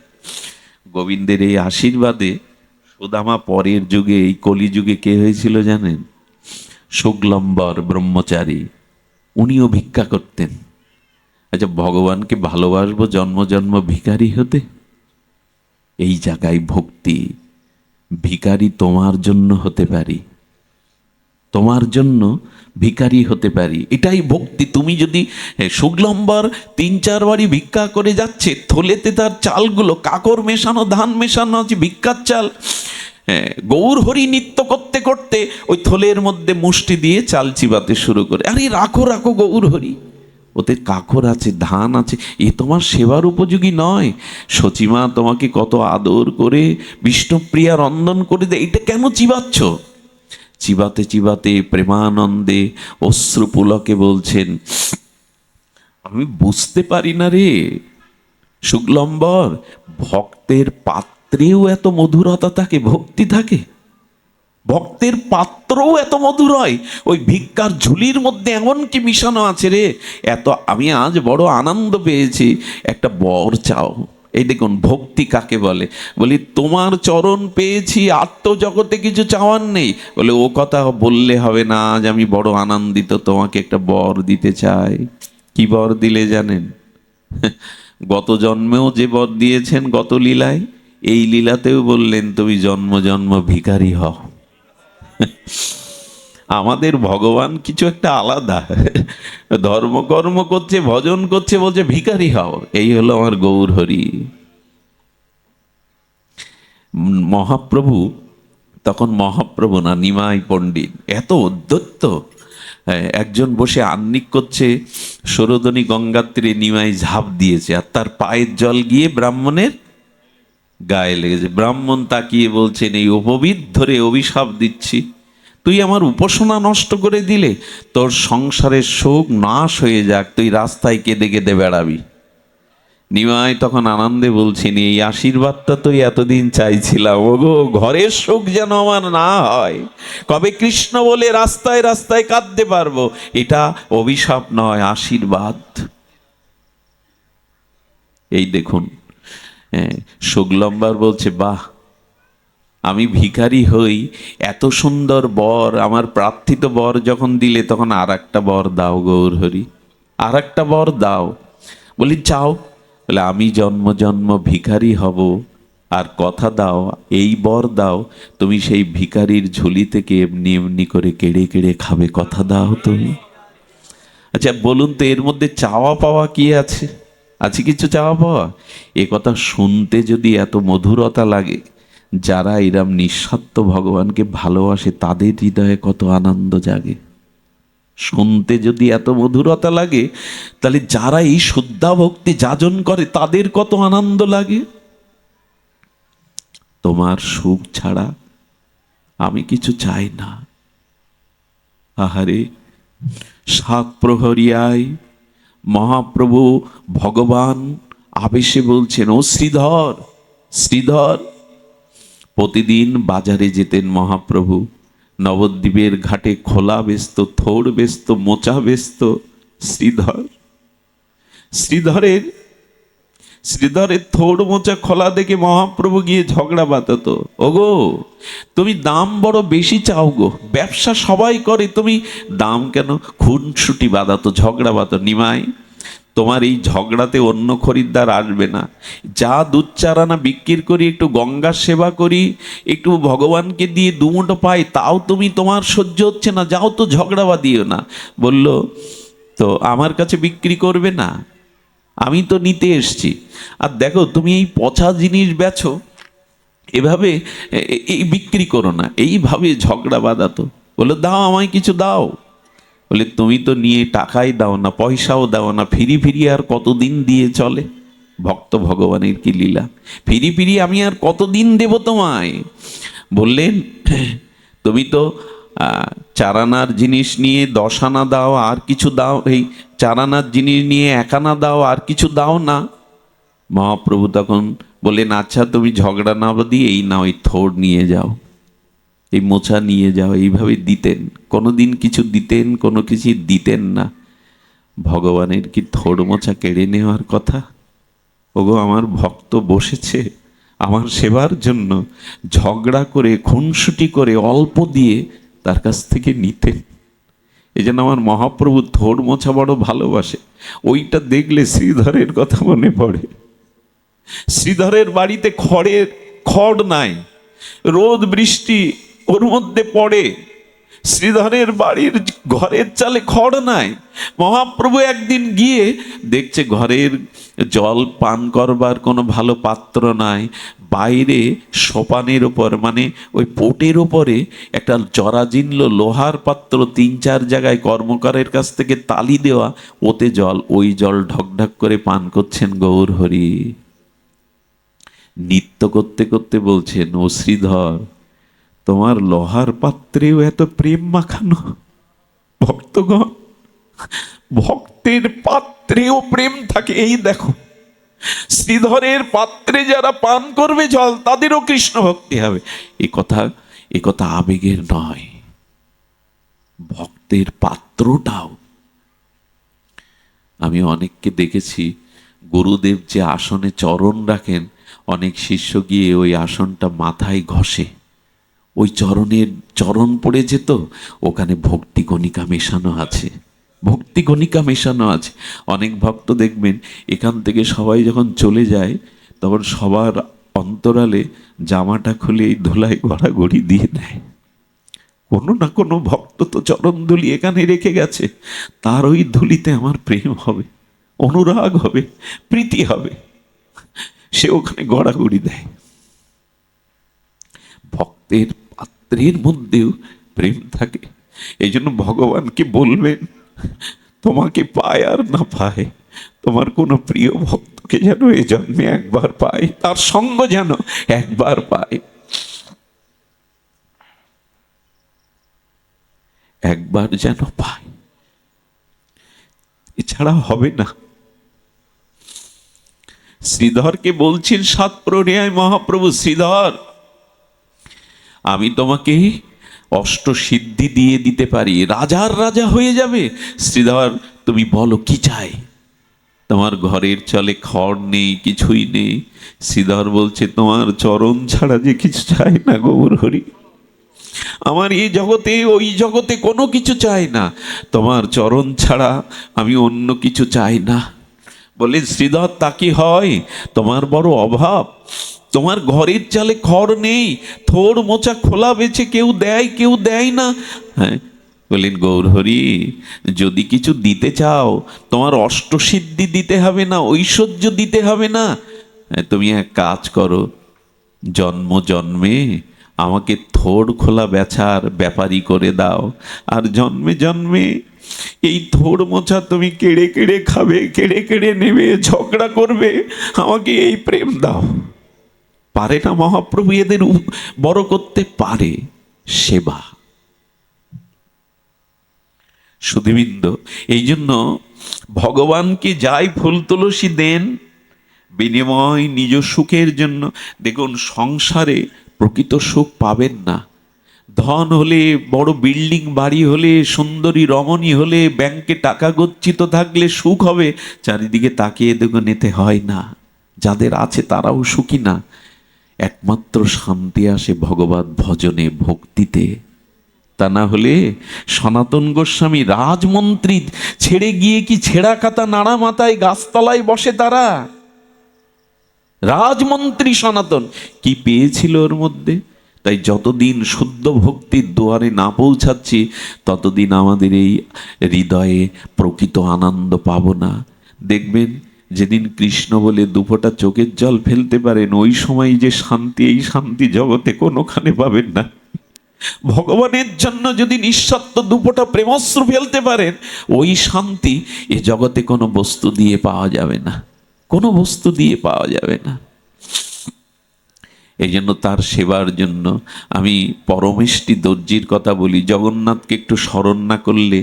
গোবিন্দের এই আশীর্বাদে সুদামা পরের যুগে, এই কলিযুগে কে হয়েছিল জানেন? শুক্লম্বর ব্রহ্মচারী, উনিও ভিক্ষা করতেন। আচ্ছা, ভগবানকে ভালোবাসবো জন্ম জন্ম ভিখারি হতে? এই জায়গায় ভক্তি। ভিখারি তোমার জন্য হতে পারি, তোমার জন্য ভিখারি হতে পারি, এটাই ভক্তি। তুমি যদি শুক্লম্বর 3-4 বারই ভিক্ষা করে যাচ্ছে, থলেতে তার চালগুলো কাকর মেশানো, ধান মেশানো আছে, ভিক্ষার চাল। গৌর হরি নৃত্য করতে করতে ওই থলের মধ্যে মুষ্টি দিয়ে চাল চিবাতে শুরু করে, আরে রাখো রাখো গৌর হরি, ওতে কাকর আছে, ধান আছে, এ তোমার সেবার উপযোগী নয়। সচিমা তোমাকে কত আদর করে বিষ্ণুপ্রিয়া রন্ধন করে দেয়, এটা কেন চিবাচ্ছ? চিবাতে চিবাতে প্রেমানন্দে অশ্রুপুলকে বলছেন, আমি বুঝতে পারি না রে শুক্লম্বর, ভক্তের পাত্রেও এত মধুরতা থাকে, ভক্তি থাকে, ভক্তের পাত্রও এত মধুর হয়, ওই ভিক্ষার ঝুলির মধ্যে এমন কি মিশানো আছে রে, এত আমি আজ বড় আনন্দ পেয়েছি, একটা বর চাও। এই দেখুন ভক্তি কাকে বলে। বলি, তোমার চরণ পেয়েছি, আত্মজগতে কিছু চাওয়ার নেই। বলে, ও কথা বললে হবে না, আজ আমি বড় আনন্দিত, তোমাকে একটা বর দিতে চাই। কি বর দিলে জানেন? গত জন্মেও যে বর দিয়েছেন গত লীলায়, এই লীলাতেও বললেন তুমি জন্ম জন্ম ভিখারি হও। আমাদের ভগবান কিছু একটা আলাদা, ধর্মকর্ম করছে, ভজন করছে, বলছে ভিখারি হও। এই হলো আমার গৌর হরি। মহাপ্রভু তখন মহাপ্রভু না, নিমাই পণ্ডিত, এত উদ্ধত্ত। একজন বসে আহ্নিক করছে, সরোদনী গঙ্গার তীরে নিমাই ঝাঁপ দিয়েছে, আর তার পায়ের জল গিয়ে ব্রাহ্মণের গায়ে লেগেছে। ব্রাহ্মণ তাকিয়ে বলছেন, এই অপবিত্র ধরে অভিশাপ দিচ্ছি, তুই আমার উপাসনা নষ্ট করে দিলে, তোর সংসারের শোক নাশ হয়ে যাক, তুই রাস্তায় কেঁদে কেঁদে বেড়াবি। নিমাই তখন আনন্দে বলছেন, এই আশীর্বাদটা তো এতদিন চাইছিলাম, ওগো ঘরের শোক যেন আমার না হয়, কবে কৃষ্ণ বলে রাস্তায় রাস্তায় কাঁদতে পারবো। এটা অভিশাপ নয়, আশীর্বাদ। এই দেখুন, শুক্লম্বার বলছে, বাহ, আমি ভিখারি হই, এত সুন্দর বর, আমার প্রার্থিত বর যখন দিলে, তখন আর একটা বর দাও গৌর হরি, আর একটা বর দাও। বলি চাও? বলে আমি জন্ম জন্ম ভিখারি হব, আর কথা দাও, এই বর দাও, তুমি সেই ভিখারির ঝুলি থেকে এমনি এমনি করে কেড়ে কেড়ে খাবে, কথা দাও তুমি। আচ্ছা বলুন তো, এর মধ্যে চাওয়া পাওয়া কি আছে? আছে কিছু চাওয়া পাওয়া? এ কথা শুনতে যদি এত মধুরতা লাগে, যারা এরম নিঃস্বার্থ ভগবানকে ভালোবাসে তাদের হৃদয়ে কত আনন্দ জাগে। শুনতে যদি এত মধুরতা লাগে, তাহলে যারা এই শুদ্ধা ভক্তি যাজন করে তাদের কত আনন্দ লাগে। তোমার সুখ ছাড়া আমি কিছু চাই না। আহারে, সাত প্রহরিয়ায় মহাপ্রভু ভগবান আবেশে বলছেন, ও শ্রীধর, শ্রীধর। প্রতিদিন বাজারে যেতেন মহাপ্রভু, নবদ্বীপের ঘাটে খোলা বেচত, থোড় বেচত, মোচা বেচত। শ্রীধর, শ্রীধরের থোড় মোচা খোলা দেখে মহাপ্রভু গিয়ে ঝগড়া বাঁধাতো, ওগো তুমি দাম বড় বেশি চাও গো, ব্যবসা সবাই করে, তুমি দাম কেন? খুনসুটি বাঁধাতো, ঝগড়া বাঁধাতো। নিমাই, তোমার এই ঝগড়াতে অন্য খরিদ্দার আসবে না, যা দুধ চারানা বিক্রি করি, একটু গঙ্গার সেবা করি, একটু ভগবানকে দিয়ে দুমুটো পাই, তাও তুমি, তোমার সহ্য হচ্ছে না, যাও তো ঝগড়া বাঁধিও না। বলল, তো আমার কাছে বিক্রি করবে না? আমি তো নিতে এসছি। আর দেখো, তুমি এই পচা জিনিস বেচো, এভাবে এই বিক্রি করো না। এইভাবে ঝগড়া বাঁধাতো। বললো, দাও আমায় কিছু দাও। বলে, তুমি তো নিয়ে টাকাই দাও না, পয়সাও দাও না, ফিরি ফিরি আর কতদিন দিয়ে চলে? ভক্ত ভগবানের কি লীলা! ফিরি ফিরি আমি আর কতদিন দেব তোমায়? বললেন, তুমি তো চারানার জিনিস নিয়ে 10 আনা দাও, আর কিছু দাও, এই চারানার জিনিস নিয়ে 1 আনা দাও, আর কিছু দাও না। মহাপ্রভু তখন বললেন, আচ্ছা তুমি ঝগড়া না দিয়ে এই নাও, এই থোড় নিয়ে যাও, এই মোছা নিয়ে যাও। এইভাবে দিতেন। কোনোদিন কিছু দিতেন, কোনো কিছু দিতেন না। ভগবানের কি থোড় মোছা কেড়ে নেওয়ার কথা? ওগো, আমার ভক্ত বসেছে আমার সেবার জন্য, ঝগড়া করে খুনসুটি করে অল্প দিয়ে তার কাছ থেকে নিতেন। এই জন্য আমার মহাপ্রভু থোড় মোছা বড় ভালোবাসে। ওইটা দেখলে শ্রীধরের কথা মনে পড়ে। শ্রীধরের বাড়িতে খড় নাই, রোদ বৃষ্টি ওর মধ্যে পড়ে, শ্রীধরের বাড়ির ঘরের চালে খড় নাই। মহাপ্রভু একদিন গিয়ে দেখছে ঘরের জল পান করবার কোনো ভালো পাত্র নাই, বাইরে সোপানের ওপর, মানে ওই পোটের ওপরে একটা জরাজীর্ণ লোহার পাত্র 3-4 জায়গায় কর্মকারের কাছ থেকে তালি দেওয়া, ওতে জল, ওই জল ঢকঢক করে পান করছেন গৌর হরি। নৃত্য করতে করতে বলছেন, ও শ্রীধর, তোমার লোহার পাত্রেও এত প্রেম মাখানো? ভক্তগণ, ভক্তের পাত্রেও প্রেম থাকে। এই দেখো, শ্রীধরের পাত্রে যারা পান করবে জল, তাদেরও কৃষ্ণ ভক্তি হবে। এ কথা আবেগের নয়, ভক্তের পাত্রটাও। আমি অনেককে দেখেছি, গুরুদেব যে আসনে চরণ রাখেন, অনেক শিষ্য গিয়ে ওই আসনটা মাথায় ঘষে, ওই চরণ পড়ে যেত, ওখানে ভক্তি কণিকা মেশানো আছে। ভক্তি কণিকা মেশানো আছে। অনেক ভক্ত দেখবেন এখান থেকে সবাই যখন চলে যায় তখন সবার অন্তরালে জামাটা খুলে এই ধুলায় গড়াগড়ি দিয়ে দেয়। কোনো না কোনো ভক্ত তো চরণ ধুলি এখানে রেখে গেছে, তার ওই ধুলিতে আমার প্রেম হবে, অনুরাগ হবে, প্রীতি হবে, সে ওখানে গড়াগড়ি দেয়। ভক্তের পাত্রের মধ্যেও প্রেম থাকে। এই জন্য ভগবানকে বলবেন, তোমাকে পায় আর না পায়, তোমার কোনো প্রিয় ভক্তকে যেন এ জন্মে একবার পায়, তার সঙ্গ যেন একবার পায়, একবার যেন পায়, এছাড়া হবে না। শ্রীধরকে বলছেন সাত প্রণয় মহাপ্রভু, শ্রীধর আমি তোমাকে অষ্ট সিদ্ধি দিয়ে দিতে পারি, রাজার রাজা হয়ে যাবে। শ্রীধর তুমি বলো কি চাই? তোমার ঘরের চলে খড় নেই, কিছুই নেই। শ্রীধর বলছে তোমার চরণ ছাড়া যে কিছু চাই না গৌর হরি, আমার এই জগতে ওই জগতে কোনো কিছু চাই না, তোমার চরণ ছাড়া আমি অন্য কিছু চাই না। বলে শ্রীধর তা কি হয়? তোমার বড় অভাব, তোমার ঘরের চালে খড় নেই, থোড় মোচা খোলা বেছে কেউ দেয় কেউ দেয় না। হ্যাঁ, বললেন গৌর হরি যদি কিছু দিতে চাও তোমার অষ্টসিদ্ধি দিতে হবে না, ঐশ্বর্য দিতে হবে না। তুমি এক কাজ করো, জন্ম জন্মে আমাকে থোড় খোলা বেচার ব্যাপারী করে দাও, আর জন্মে জন্মে এই থোড় মোছা তুমি কেড়ে কেড়ে খাবে, কেড়ে কেড়ে নেবে, ঝগড়া করবে, আমাকে এই প্রেম দাও। পারে না মহাপ্রভু এদের বড় করতে? পারে। সেবা। সুধীবৃন্দ, এই জন্য ভগবানকে যাই ফুল তুলসী দেন বিনিময় নিজ সুখের জন্য। দেখুন সংসারে প্রকৃত সুখ পাবেন না। ধন হলে, বড় বিল্ডিং বাড়ি হলে, সুন্দরী রমণী হলে, ব্যাংকে টাকা গচ্ছিত থাকলে সুখ হবে, চারিদিকে তাকিয়ে দেখুন এতে হয় না। যাদের আছে তারাও সুখী না। একমাত্র শান্তি আসে ভগবত ভজনে, ভক্তিতে। তা না হলে সনাতন গোস্বামী রাজমন্ত্রী ছেড়ে গিয়ে কি ছেঁড়া কাতা নাড়া মাথায় গাছতলায় বসে তারা? রাজমন্ত্রী সনাতন কি পেয়েছিল ওর মধ্যে? তাই যতদিন শুদ্ধ ভক্তির দুয়ারে না পৌঁছাচ্ছি ততদিন আমাদের এই হৃদয়ে প্রকৃত আনন্দ পাব না। দেখবেন যেদিন কৃষ্ণ বলে দুফোঁটা চোখের জল ফেলতে পারেন, ওই সময় যে শান্তি, এই শান্তি জগতে কোনোখানে পাবেন না। ভগবানের জন্য যদি নিঃস্বার্থ দুফোঁটা প্রেমশ্রু ফেলতে পারেন, ওই শান্তি এ জগতে কোনো বস্তু দিয়ে পাওয়া যাবে না, কোনো বস্তু দিয়ে পাওয়া যাবে না। এই জন্য তার সেবার জন্য আমি পরমেষ্টি দর্জির কথা বলি, জগন্নাথকে একটু স্মরণ না করলে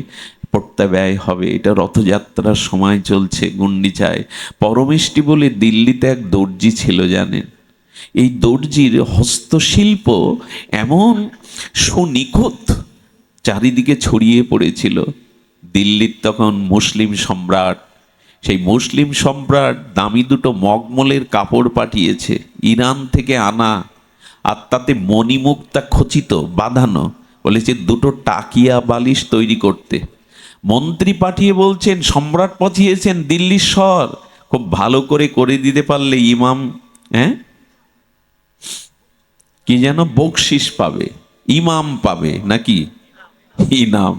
পড়তে ব্যয় হবে। এটা রথযাত্রার সময় চলছে গুন্ডিচায়। পরমেষ্টি বলে দিল্লিতে এক দর্জি ছিল, জানেন? এই দর্জির হস্তশিল্প এমন সুনিখুঁত, চারিদিকে ছড়িয়ে পড়েছিল। দিল্লির তখন মুসলিম সম্রাট, সেই মুসলিম সম্রাট দামি দুটো মগমলের কাপড় পাঠিয়েছে ইরান থেকে আনা, আর তাতে মণিমুক্তা খচিত বাঁধানো, বলেছে দুটো টাকিয়া বালিশ তৈরি করতে। মন্ত্রী পাঠিয়ে বলছেন, সম্রাট পাঠিয়েছেন দিল্লির শহর, খুব ভালো করে করে দিতে পারলে ইমাম, হ্যাঁ কি যেন বকশিস পাবে, ইমাম পাবে নাকি ইনাম,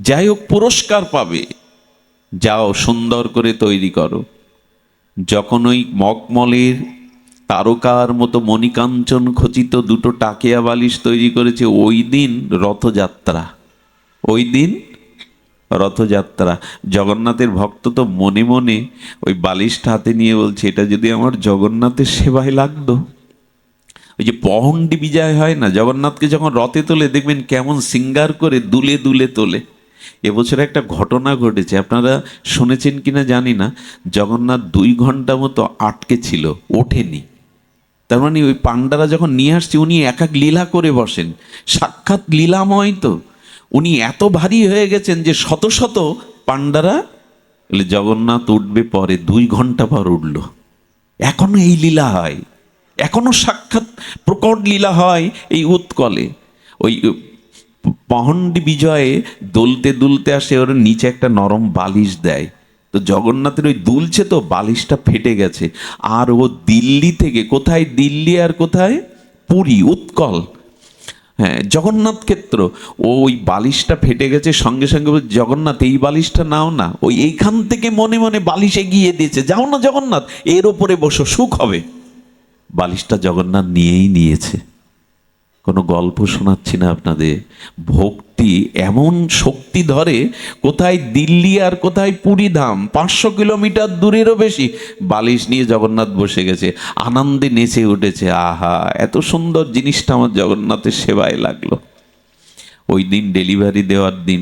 যাই হোক পুরস্কার পাবে। যাও সুন্দর করে তৈরি করো। যখন ওই মকমলের তারকার মতো মণিকাঞ্চন খচিত দুটো টাকিয়া বালিশ তৈরি করেছে, ওই দিন রথযাত্রা, ওই দিন রথযাত্রা। জগন্নাথের ভক্ত তো মনে মনে ওই বালিশটা হাতে নিয়ে বলছে, এটা যদি আমার জগন্নাথের সেবায় লাগতো। ওই যে পহণ্ডি বিজয় হয় না, জগন্নাথকে যখন রথে তোলে দেখবেন কেমন সিঙ্গার করে দুলে দুলে তোলে। এবছর একটা ঘটনা ঘটেছে, আপনারা শুনেছেন কিনা জানি না। জগন্নাথ 2 ঘন্টা মতো আটকে ছিল, ওঠেনি। তার মানে ওই পাণ্ডারা যখন নিয়ে আসছে, উনি এক এক লীলা করে বসেন, সাক্ষাৎ লীলাময়। তো উনি এত ভারী হয়ে গেছেন যে শত শত পাণ্ডারা বলে জগন্নাথ উঠবে পরে, 2 ঘন্টা পর উঠল। এখনো এই লীলা হয়, এখনো সাক্ষাৎ প্রকট লীলা হয় এই উৎকলে। ওই পহণ্ডি বিজয়ে দুলতে দুলতে আসে, ওর নিচে একটা নরম বালিশ দেয়। তো জগন্নাথের ওই দুলছে তো বালিশটা ফেটে গেছে। আর ও দিল্লি থেকে, কোথায় দিল্লি আর কোথায় পুরী, উৎকল, হ্যাঁ জগন্নাথ ক্ষেত্র, ওই বালিশটা ফেটে গেছে, সঙ্গে সঙ্গে বলছে, জগন্নাথ এই বালিশটা নাও না। ওই এইখান থেকে মনে মনে বালিশ এগিয়ে দিয়েছে, যাও না জগন্নাথ, এর ওপরে বসো, সুখ হবে। বালিশটা জগন্নাথ নিয়েই নিয়েছে। কোনো গল্প শোনাচ্ছি না আপনাদের। ভক্তি এমন শক্তি ধরে, কোথায় দিল্লি আর কোথায় পুরী ধাম, 500 কিলোমিটার দূরেরও বেশি, বালিশ নিয়ে জগন্নাথ বসে গেছে, আনন্দে নেচে উঠেছে। আহা, এত সুন্দর জিনিসটা আমার জগন্নাথের সেবায় লাগলো। ওই দিন ডেলিভারি দেওয়ার দিন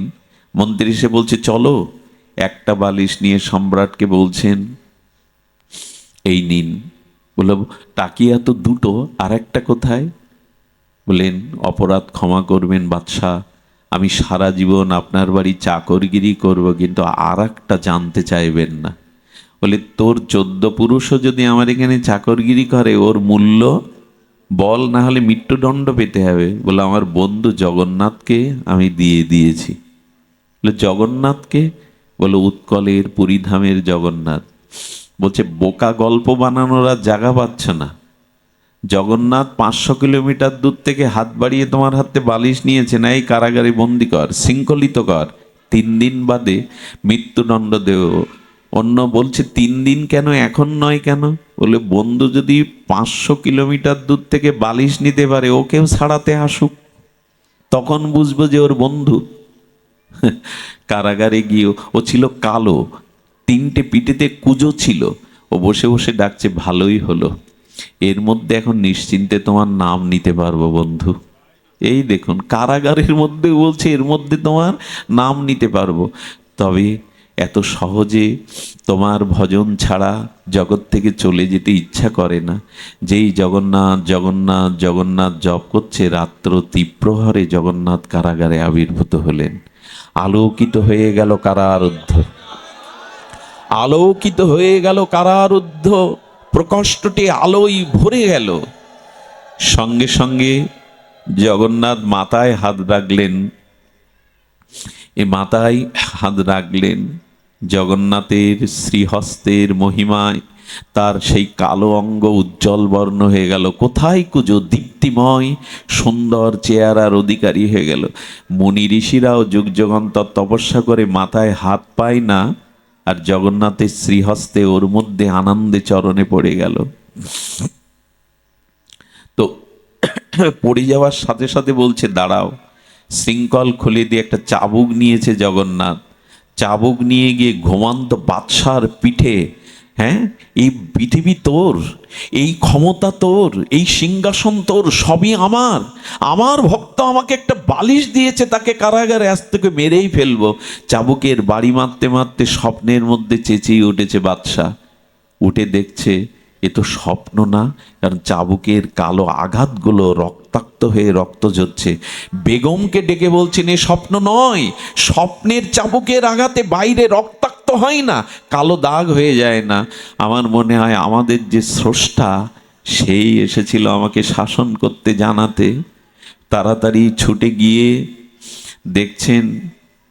মন্ত্রী এসে বলছে, চলো। একটা বালিশ নিয়ে সম্রাটকে বলছেন, এই নিন। বলল, টাকিয়া তো দুটো, আর একটা কোথায়? বলেন, অপরাধ ক্ষমা করবেন বাদশাহ, আমি সারা জীবন আপনার বাড়ি চাকরগিরি করব, কিন্তু আর একটা জানতে চাইবেন না। বলে, তোর 14 পুরুষও যদি আমার এখানে চাকরগিরি করে, ওর মূল্য বল, না হলে মৃত্যুদণ্ড পেতে হবে। বলে, আমার বন্ধু জগন্নাথকে আমি দিয়ে দিয়েছি। বলে, জগন্নাথকে? বলে, উৎকলের পুরীধামের জগন্নাথ। বলছে, বোকা, গল্প বানানোর আর জায়গা পাচ্ছ না। জগন্নাথ 500 কিলোমিটার দূর থেকে হাত বাড়িয়ে তোমার হাতে বালিশ নিয়েছে, না এই কারাগারে বন্দি কর, শৃঙ্খলিত কর, 3 দিন বাদে মৃত্যুদণ্ড দেও। অন্য বলছে, 3 দিন কেন, এখন নয় কেন? বলে, বন্ধু যদি 500 কিলোমিটার দূর থেকে বালিশ নিতে পারে, ওকেও ছাড়াতে আসুক, তখন বুঝবো যে ওর বন্ধু। কারাগারে গিয়ে, ও ছিল কালো, 3টে পিঠেতে কুজো ছিল, ও বসে বসে ডাকছে, ভালোই হলো, এর মধ্যে এখন নিশ্চিন্তে তোমার নাম নিতে পারবো বন্ধু। এই দেখুন, কারাগারের মধ্যে বলছে, এর মধ্যে তোমার নাম নিতে পারবো। তবে এত সহজে তোমার ভজন ছাড়া জগৎ থেকে চলে যেতে ইচ্ছা করে না। যেই জগন্নাথ জগন্নাথ জগন্নাথ জপ করছে, রাত্র তীব্রহরে জগন্নাথ কারাগারে আবির্ভূত হলেন। আলোকিত হয়ে গেল কারারুদ্ধ, আলোকিত হয়ে গেল কারারুদ্ধ, প্রকোষ্ঠটি আলোয় ভরে গেল। সঙ্গে সঙ্গে জগন্নাথ মাথায় হাত রাখলেন। এ মাথায় হাত রাখলেন, জগন্নাথের শ্রীহস্তের মহিমায় তার সেই কালো অঙ্গ উজ্জ্বল বর্ণ হয়ে গেল। কোথায় কুজো, দীপ্তিময় সুন্দর চেহারার অধিকারী হয়ে গেল। মুনি ঋষিরাও যুগ যুগান্তর তপস্যা করে মাথায় হাত পায় না, আর জগন্নাথের শ্রীহস্তে ওর মধ্যে আনন্দে চরণে পড়ে গেল। তো পড়ে যাওয়ার সাথে সাথে বলছে, দাঁড়াও। শৃঙ্খল খুলে দিয়ে একটা চাবুক নিয়েছে জগন্নাথ, চাবুক নিয়ে গিয়ে ঘুমন্ত বাদশার পিঠে, হ্যাঁ, এই পৃথিবী তোর, এই ক্ষমতা তোর, এই সিংহাসন তোর, সবই আমার। আমার ভক্ত আমাকে একটা বালিশ দিয়েছে, তাকে কারাগারে আজ থেকে মেরেই ফেলবো। চাবুকের বাড়ি মারতে মারতে স্বপ্নের মধ্যে চেঁচিয়ে উঠেছে বাদশাহ। উঠে দেখছে, এ তো স্বপ্ন না, কারণ চাবুকের কালো আঘাতগুলো রক্তাক্ত হয়ে রক্ত ঝরছে। বেগমকে ডেকে বলছেন, এ স্বপ্ন নয়, স্বপ্নের চাবুকের আঘাতে বাইরে রক্তাক্ত হয় না, কালো দাগ হয়ে যায় না। আমার মনে হয় আমাদের যে স্রষ্টা, সেই এসেছিল আমাকে শাসন করতে, জানাতে। তাড়াতাড়ি ছুটে গিয়ে দেখছেন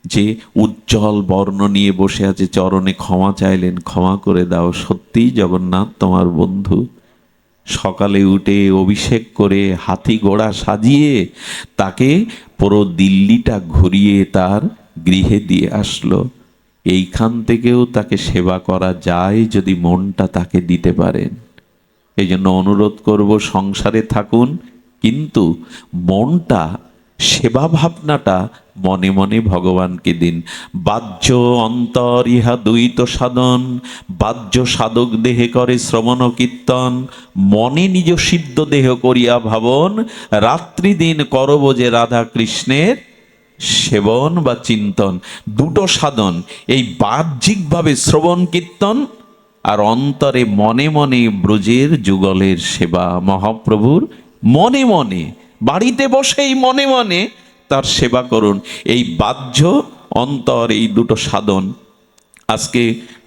যে উজ্জ্বল বর্ণ নিয়ে বসে আছে, চরণে ক্ষমা চাইলেন, ক্ষমা করে দাও, সত্যিই জগন্নাথ তোমার বন্ধু। সকালে উঠে অভিষেক করে হাতি ঘোড়া সাজিয়ে তাকে পুরো দিল্লিটা ঘুরিয়ে তার গৃহে দিয়ে আসলো। এইখান থেকেও তাকে সেবা করা যায় যদি মনটা তাকে দিতে পারেন। এই জন্য অনুরোধ করব, সংসারে থাকুন, কিন্তু মনটা, সেবা ভাবনাটা মনে মনে ভগবানকে দিন। বাহ্য অন্তর ইহা দ্বৈত সাধন, বাহ্য সাধক দেহে করে শ্রবণ কীর্তন, মনে নিজ সিদ্ধ দেহ করিয়া ভাবন, রাত্রি দিন করব যে রাধা কৃষ্ণের সেবন বা চিন্তন। দুটো সাধন, এই বাহ্যিকভাবে শ্রবণ কীর্তন, আর অন্তরে মনে মনে ব্রজের যুগলের সেবা, মহাপ্রভুর মনে মনে, বাড়িতে বসেই মনে মনে তার সেবা করুন। এই বাহ্য অন্তর, এই দুটো সাধন। আজকে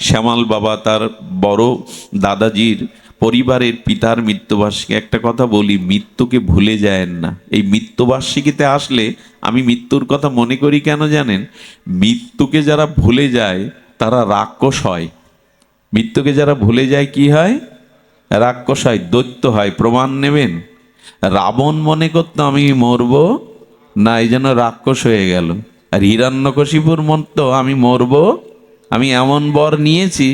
শ্যামাল বাবা তার বড় দাদাজির পরিবারের পিতার মৃত্যুবার্ষিকী, একটা কথা বলি, মৃত্যুকে ভুলে যায়েন না। এই মৃত্যুবার্ষিকীতে আসলে আমি মৃত্যুর কথা মনে করি কেন জানেন? মৃত্যুকে যারা ভুলে যায় তারা রাক্ষস হয়। মৃত্যুকে যারা ভুলে যায় কি হয়? রাক্ষস হয়, দৈত্য হয়। প্রমাণ নেবেন? রাবণ মনে করতো আমি মরব না, এই জন্য রাক্ষস হয়ে গেল। আর হিরণ্যকশিপুর মতো আমি মরব, আমি এমন বর নিয়েছি,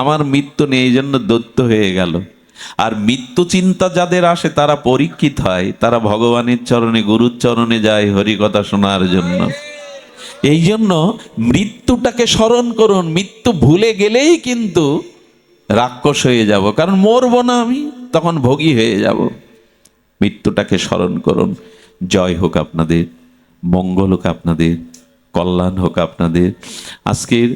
আমার মৃত্যু নেই, এই জন্য দৈত্য হয়ে গেল। আর মৃত্যু চিন্তা যাদের আসে তারা পরীক্ষিত হয়, তারা ভগবানের চরণে, গুরুর চরণে যায় হরিকথা শোনার জন্য। এই জন্য মৃত্যুটাকে স্মরণ করুন। মৃত্যু ভুলে গেলেই কিন্তু রাক্ষস হয়ে যাব, কারণ মরবো না আমি, তখন ভোগী হয়ে যাব। মৃত্যুটাকে স্মরণ করুন। জয় হোক আপনাদের, মঙ্গল হোক আপনাদের, কল্যাণ হোক আপনাদের। আজকের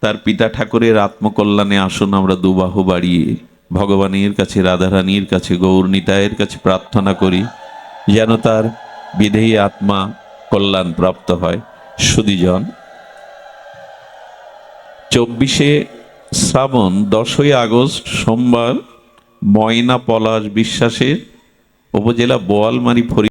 তার পিতা ঠাকুরের আত্মকল্যাণে আসুন আমরা দুবাহু বাড়িয়ে ভগবানের কাছে, রাধারানীর কাছে, গৌরনিতায়ের কাছে প্রার্থনা করি যেন তার বিধেয়ী আত্মা কল্যাণ প্রাপ্ত হয়। সুধীজন, 24শে শ্রাবণ 10ই আগস্ট সোমবার ময়না পলাশ বিশ্বাসের উপজেলা বোয়ালমারী